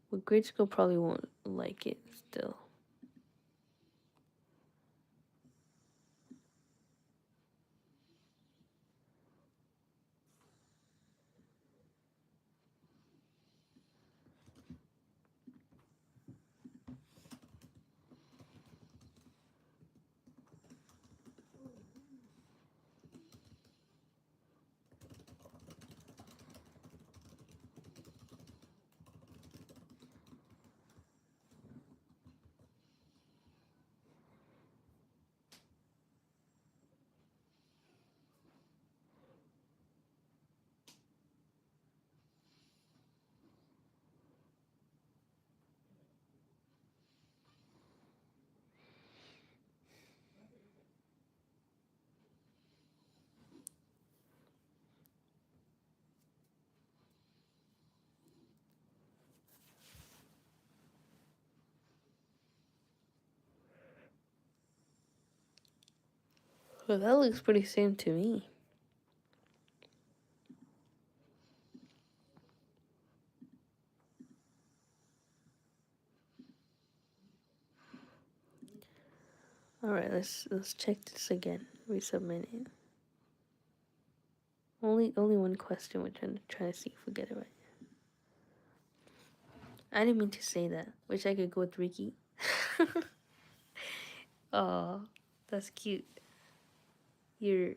But grade school probably won't like it still. Well, that looks pretty same to me. Alright, let's check this again. Resubmit it. Only one question, which I'm trying to see if we get it right. I didn't mean to say that. Wish I could go with Ricky. Oh, That's cute. You're.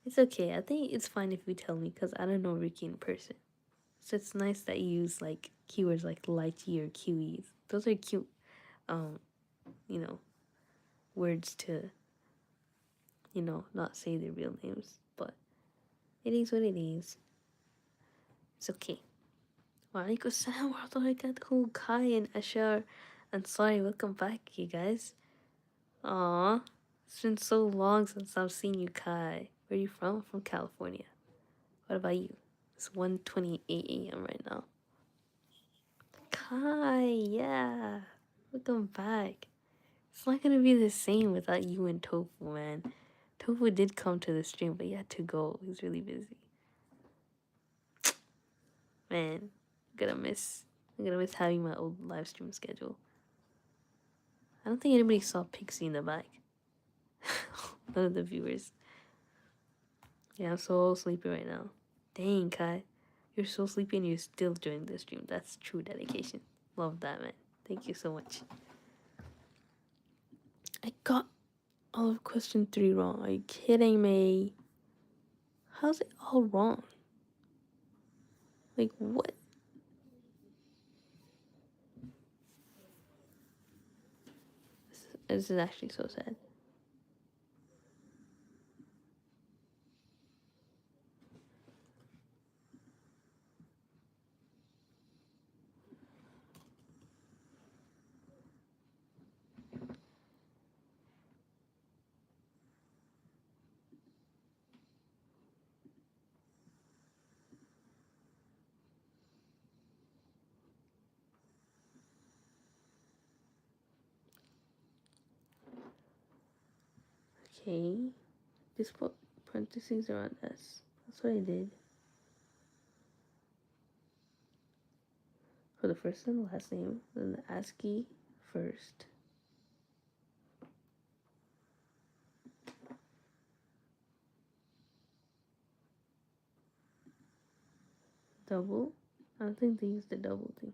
It's okay. I think it's fine if you tell me because I don't know Ricky in person. So it's nice that you use like keywords like lychee or kiwis. Those are cute, um, you know, words to, not say their real names. But it is what it is. It's okay. Walaikum assalam wa rahmatullahi wa barakatuh. Kai and Ashar and sorry, welcome back, you guys. Aw, it's been so long since I've seen you, Kai. Where are you from? From California. What about you? It's 1:28 a.m. right now. Kai, yeah. Welcome back. It's not gonna be the same without you and Tofu, man. Tofu did come to the stream, but he had to go. He's really busy. Man, I'm gonna miss having my old live stream schedule. I don't think anybody saw Pixie in the back. None of the viewers. Yeah, I'm so sleepy right now. Dang, Kai. You're so sleepy and you're still joining the stream. That's true dedication. Love that, man. Thank you so much. I got all of question 3 wrong. Are you kidding me? How's it all wrong? Like, what? This is actually so sad. Okay. Just put parentheses around S. That's what I did. For the first and last name, then the ASCII first. Double. I don't think they used the double thing.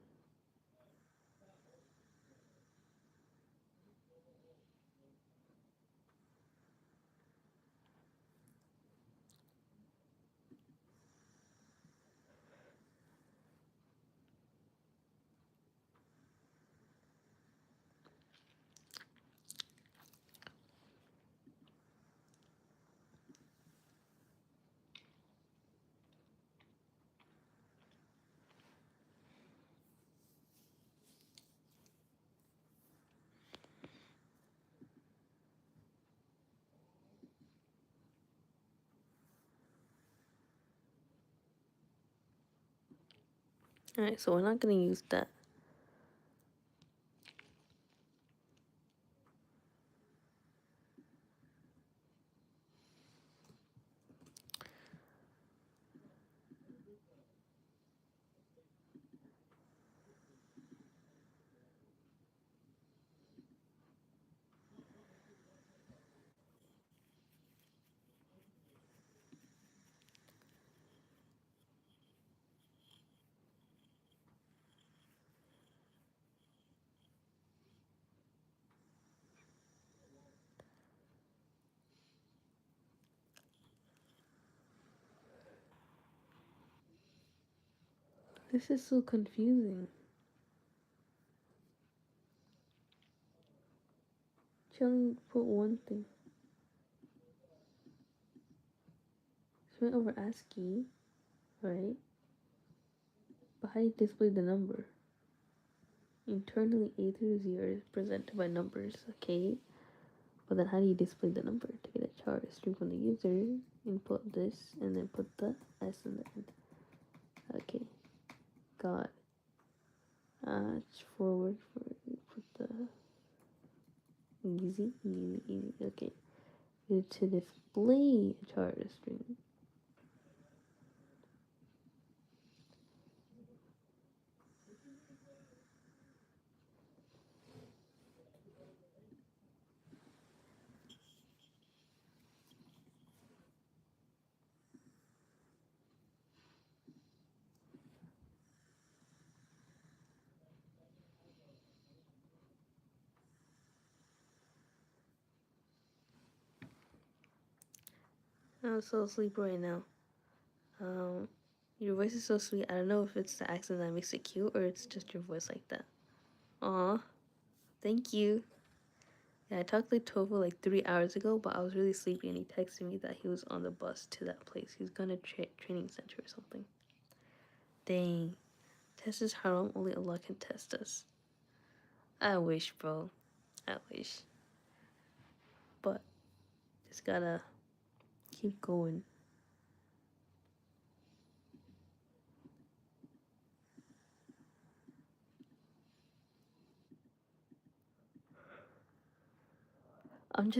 Alright, so we're not gonna use that. This is so confusing. She only put one thing. She went over ASCII, right? But how do you display the number? Internally, A through Z are presented by numbers, okay? But then how do you display the number? To get a chart, stream from the user, input this, and then put the S in the end. Okay. Got forward for put the easy. Okay. To display a chart stream. I'm so asleep right now. Um, your voice is so sweet. I don't know if it's the accent that makes it cute or it's just your voice like that. Aw, thank you. Yeah, I talked to Tova like 3 hours ago, but I was really sleepy and he texted me that he was on the bus to that place. He's gonna training center or something. Dang. Test is haram, only Allah can test us. I wish, bro. I wish. But just gotta keep going. I'm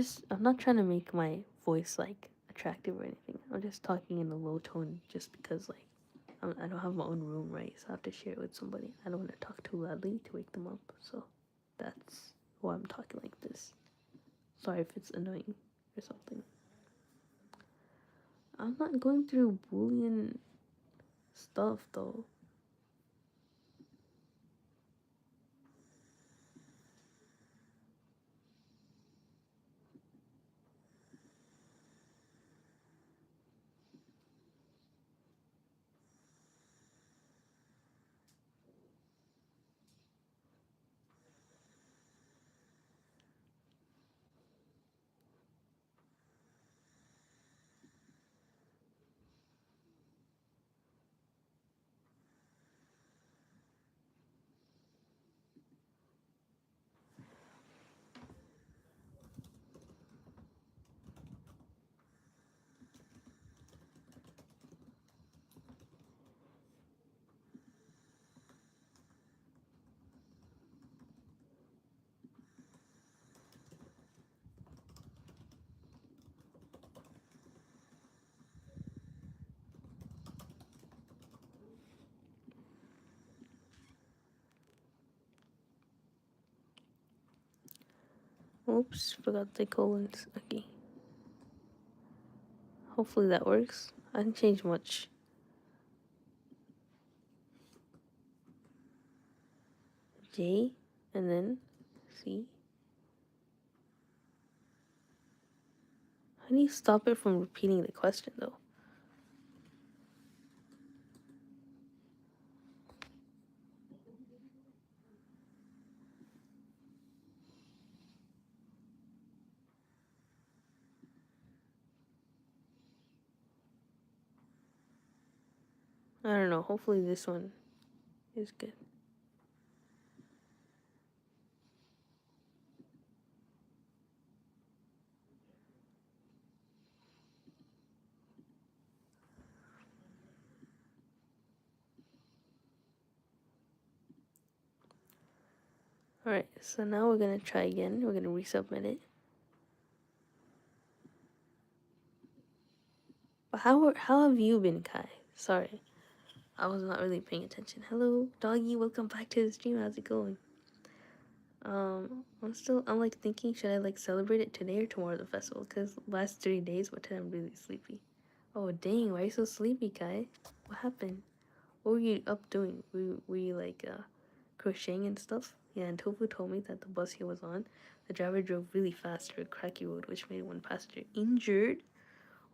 not trying to make my voice like attractive or anything. I'm just talking in a low tone just because like I don't have my own room, right? So I have to share it with somebody. I don't want to talk too loudly to wake them up. So that's why I'm talking like this. Sorry if it's annoying or something. I'm not going through Boolean stuff though. Oops, forgot the colons. Okay. Hopefully that works. I didn't change much. J and then C. How do you stop it from repeating the question though? I don't know. Hopefully this one is good. Alright, so now we're gonna try again. We're gonna resubmit it. But how have you been, Kai? Sorry, I was not really paying attention. Hello, doggy. Welcome back to the stream. How's it going? I'm like thinking, should I like celebrate it today or tomorrow the festival? Cause last 3 days, but today I'm really sleepy. Oh dang, why are you so sleepy, Kai? What happened? What were you up doing? Were you like crocheting and stuff? Yeah, and Tofu told me that the bus he was on, the driver drove really fast through a cracky road, which made one passenger injured.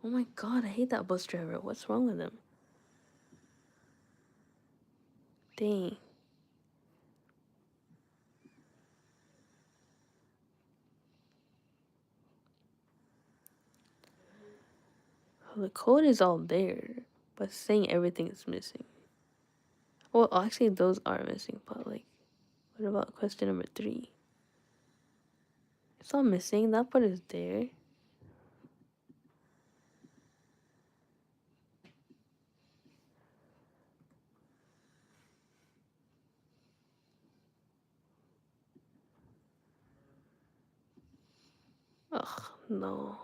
Oh my god, I hate that bus driver. What's wrong with him? Dang. Well, the code is all there, but saying everything is missing. Well, actually, those are missing, but like, what about question number 3? It's not missing. That part is there. Ugh, no.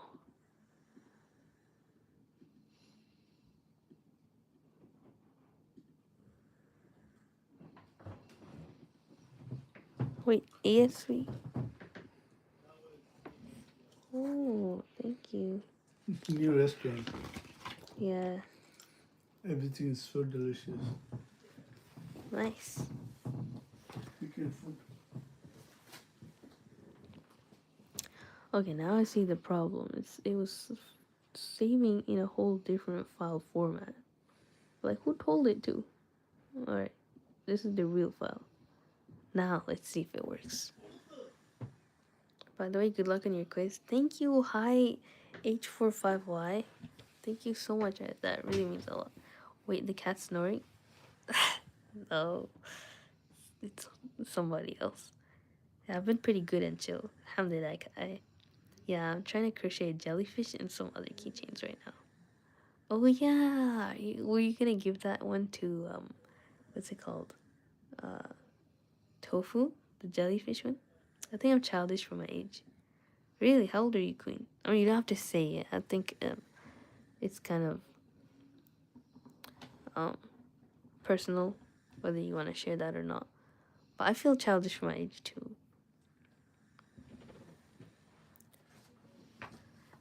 Wait, ASV? Oh, thank you. New restaurant. Yeah, Everything is so delicious. nice. Be careful. Okay, now I see the problem. It was saving in a whole different file format. Like, who told it to? Alright, this is the real file. Now, let's see if it works. By the way, good luck on your quiz. Thank you, hi H45Y. Thank you so much. That really means a lot. Wait, the cat's snoring? No, it's somebody else. Yeah, I've been pretty good and chill. Alhamdulillah. Yeah, I'm trying to crochet a jellyfish and some other keychains right now. Oh yeah, were you gonna give that one to what's it called? Tofu, the jellyfish one? I think I'm childish for my age. Really, how old are you, Queen? I mean, you don't have to say it. I think it's kind of personal whether you want to share that or not. But I feel childish for my age too.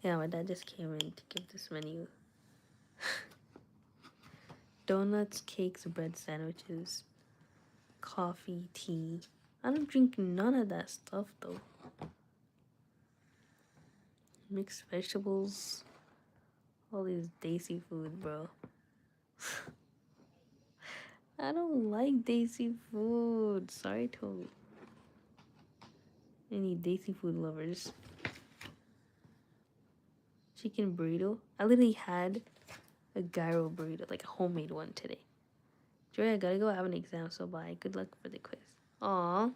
Yeah, my dad just came in to give this menu. Donuts, cakes, bread sandwiches, coffee, tea. I don't drink none of that stuff though. Mixed vegetables, all these desi food, bro. I don't like desi food. Sorry, Toby. Any desi food lovers? Chicken burrito. I literally had a gyro burrito, like a homemade one today. Joy, I gotta go. I have an exam, so bye. Good luck for the quiz. Aw.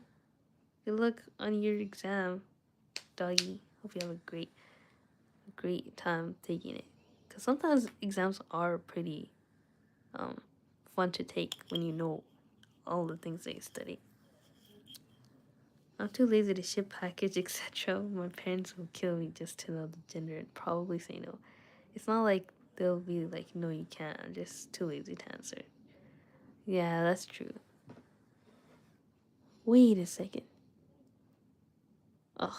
Good luck on your exam, doggy. Hope you have a great time taking it. Because sometimes exams are pretty fun to take when you know all the things that you study. I'm too lazy to ship package, etc. My parents will kill me just to know the gender and probably say no. It's not like they'll be like, no, you can't. I'm just too lazy to answer. Yeah, that's true. Wait a second. Ugh.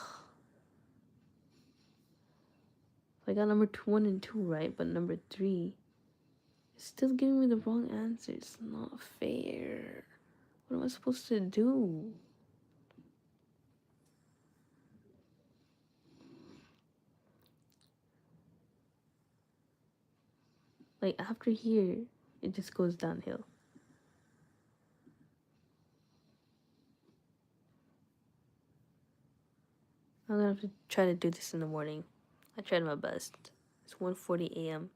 I got number 1 and 2 right, but number 3 is still giving me the wrong answer. It's not fair. What am I supposed to do? Like, after here, it just goes downhill. I'm gonna have to try to do this in the morning. I tried my best. It's 1:40 a.m.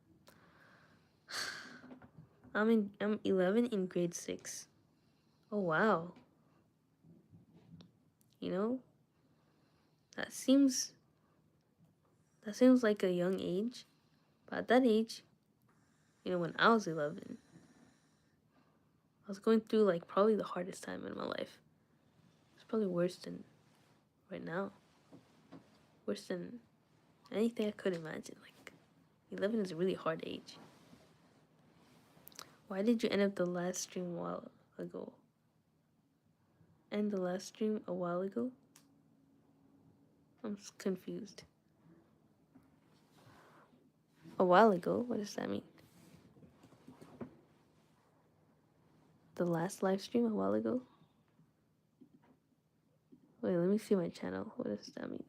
I'm 11 in grade 6. Oh wow. You know, that seems like a young age. But at that age, when I was 11, I was going through like probably the hardest time in my life. It's probably worse than right now. Worse than anything I could imagine. Like 11 is a really hard age. Why did you end up the last stream a while ago? End the last stream a while ago? I'm confused. A while ago? What does that mean? The last live stream a while ago? Wait, let me see my channel. What does that mean?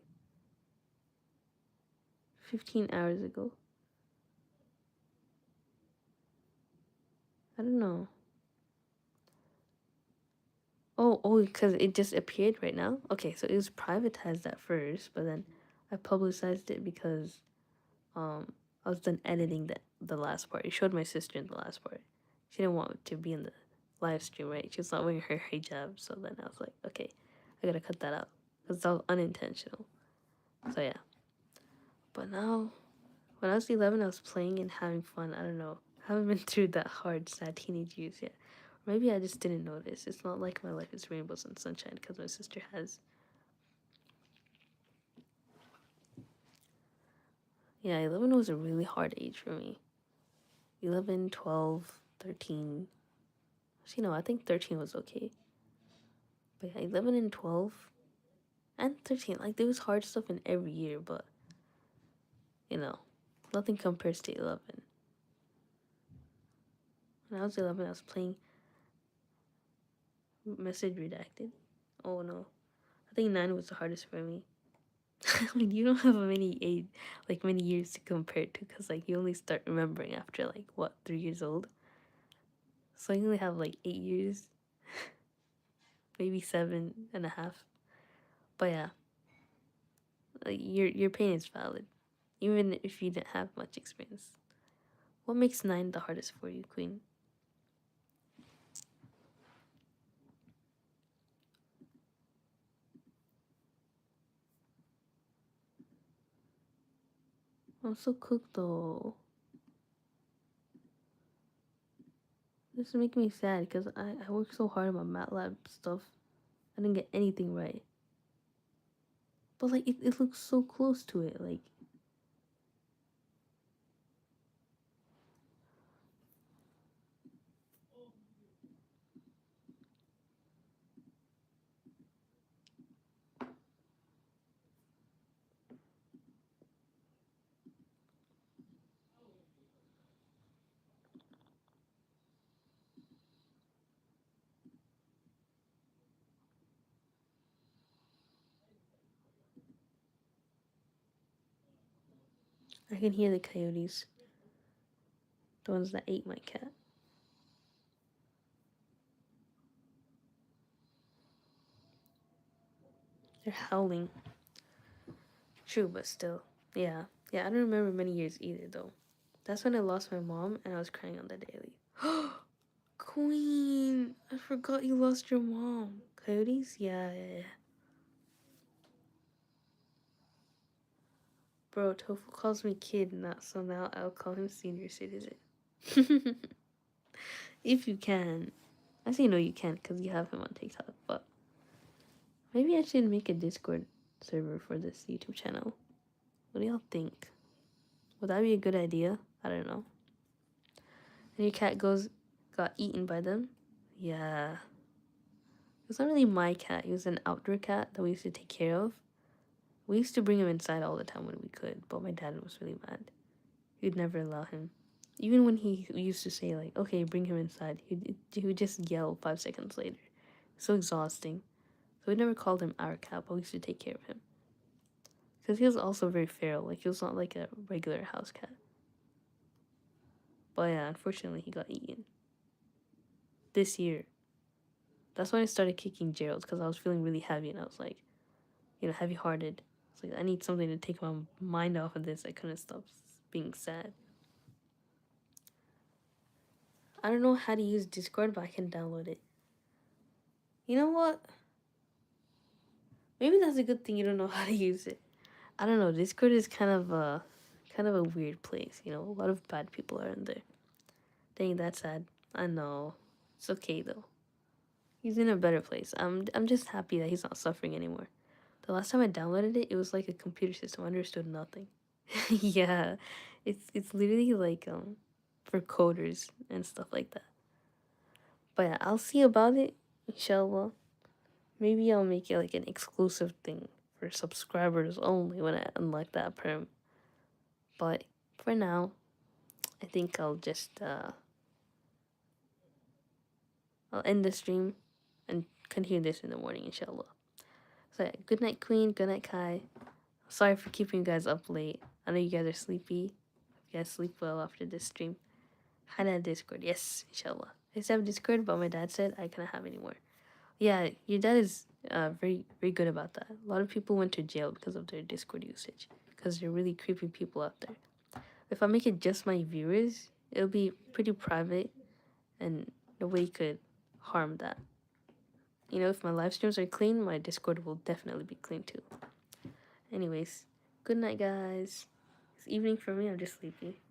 15 hours ago. I don't know. Oh, because it just appeared right now? Okay, so it was privatized at first, but then I publicized it because I was done editing the last part. It showed my sister in the last part. She didn't want to be in the live stream, right? She was not wearing her hijab, so then I was like, okay, I gotta cut that out. Because that was unintentional. So yeah. But now, when I was 11, I was playing and having fun. I don't know. I haven't been through that hard, sad teenage years yet. Maybe I just didn't notice. It's not like my life is rainbows and sunshine because my sister has. Yeah, 11 was a really hard age for me. 11, 12, 13. Actually, no, I think 13 was okay. But yeah, 11 and 12 and 13. Like, there was hard stuff in every year, but, nothing compares to 11. When I was 11, I was playing Message Redacted. Oh, no. I think 9 was the hardest for me. I mean, you don't have many years to compare it to, because like you only start remembering after like what, 3 years old. So you only have like 8 years, maybe 7.5. But yeah, like your pain is valid, even if you didn't have much experience. What makes 9 the hardest for you, Queen? I'm so cooked though. This is making me sad because I worked so hard on my MATLAB stuff. I didn't get anything right. But like it looks so close to it. Like I can hear the coyotes. The ones that ate my cat. They're howling. True, but still. Yeah. Yeah, I don't remember many years either though. That's when I lost my mom and I was crying on the daily. Queen! I forgot you lost your mom. Coyotes? Yeah. Bro, Tofu calls me kid, not so now I'll call him senior citizen. If you can. I say no you can't because you have him on TikTok, but maybe I should make a Discord server for this YouTube channel. What do y'all think? Would that be a good idea? I don't know. And your cat got eaten by them? Yeah. It's not really my cat. He was an outdoor cat that we used to take care of. We used to bring him inside all the time when we could, but my dad was really mad. He'd never allow him. Even when he used to say like, okay, bring him inside, he would just yell 5 seconds later. So exhausting. So we never called him our cat, but we used to take care of him. Because he was also very feral. Like, he was not like a regular house cat. But yeah, unfortunately, he got eaten. This year. That's when I started kicking Gerald, because I was feeling really heavy, and I was like, heavy-hearted. It's like, I need something to take my mind off of this. I couldn't stop being sad. I don't know how to use Discord, but I can download it. You know what? Maybe that's a good thing you don't know how to use it. I don't know. Discord is kind of a weird place. A lot of bad people are in there. Dang, that's sad. I know. It's okay though. He's in a better place. I'm just happy that he's not suffering anymore. The last time I downloaded it, it was like a computer system. I understood nothing. Yeah, it's literally like for coders and stuff like that. But yeah, I'll see about it, inshallah. Maybe I'll make it like an exclusive thing for subscribers only when I unlock that perm. But for now, I think I'll just I'll end the stream and continue this in the morning, inshallah. So yeah, good night, Queen. Good night, Kai. Sorry for keeping you guys up late. I know you guys are sleepy. Hope you guys sleep well after this stream. Hide at Discord. Yes, inshallah. I used to have Discord, but my dad said I couldn't have any more. Yeah, your dad is very, very good about that. A lot of people went to jail because of their Discord usage. Because they're really creepy people out there. If I make it just my viewers, it'll be pretty private. And nobody could harm that. If my live streams are clean, my Discord will definitely be clean too. Anyways, good night, guys. It's evening for me. I'm just sleepy.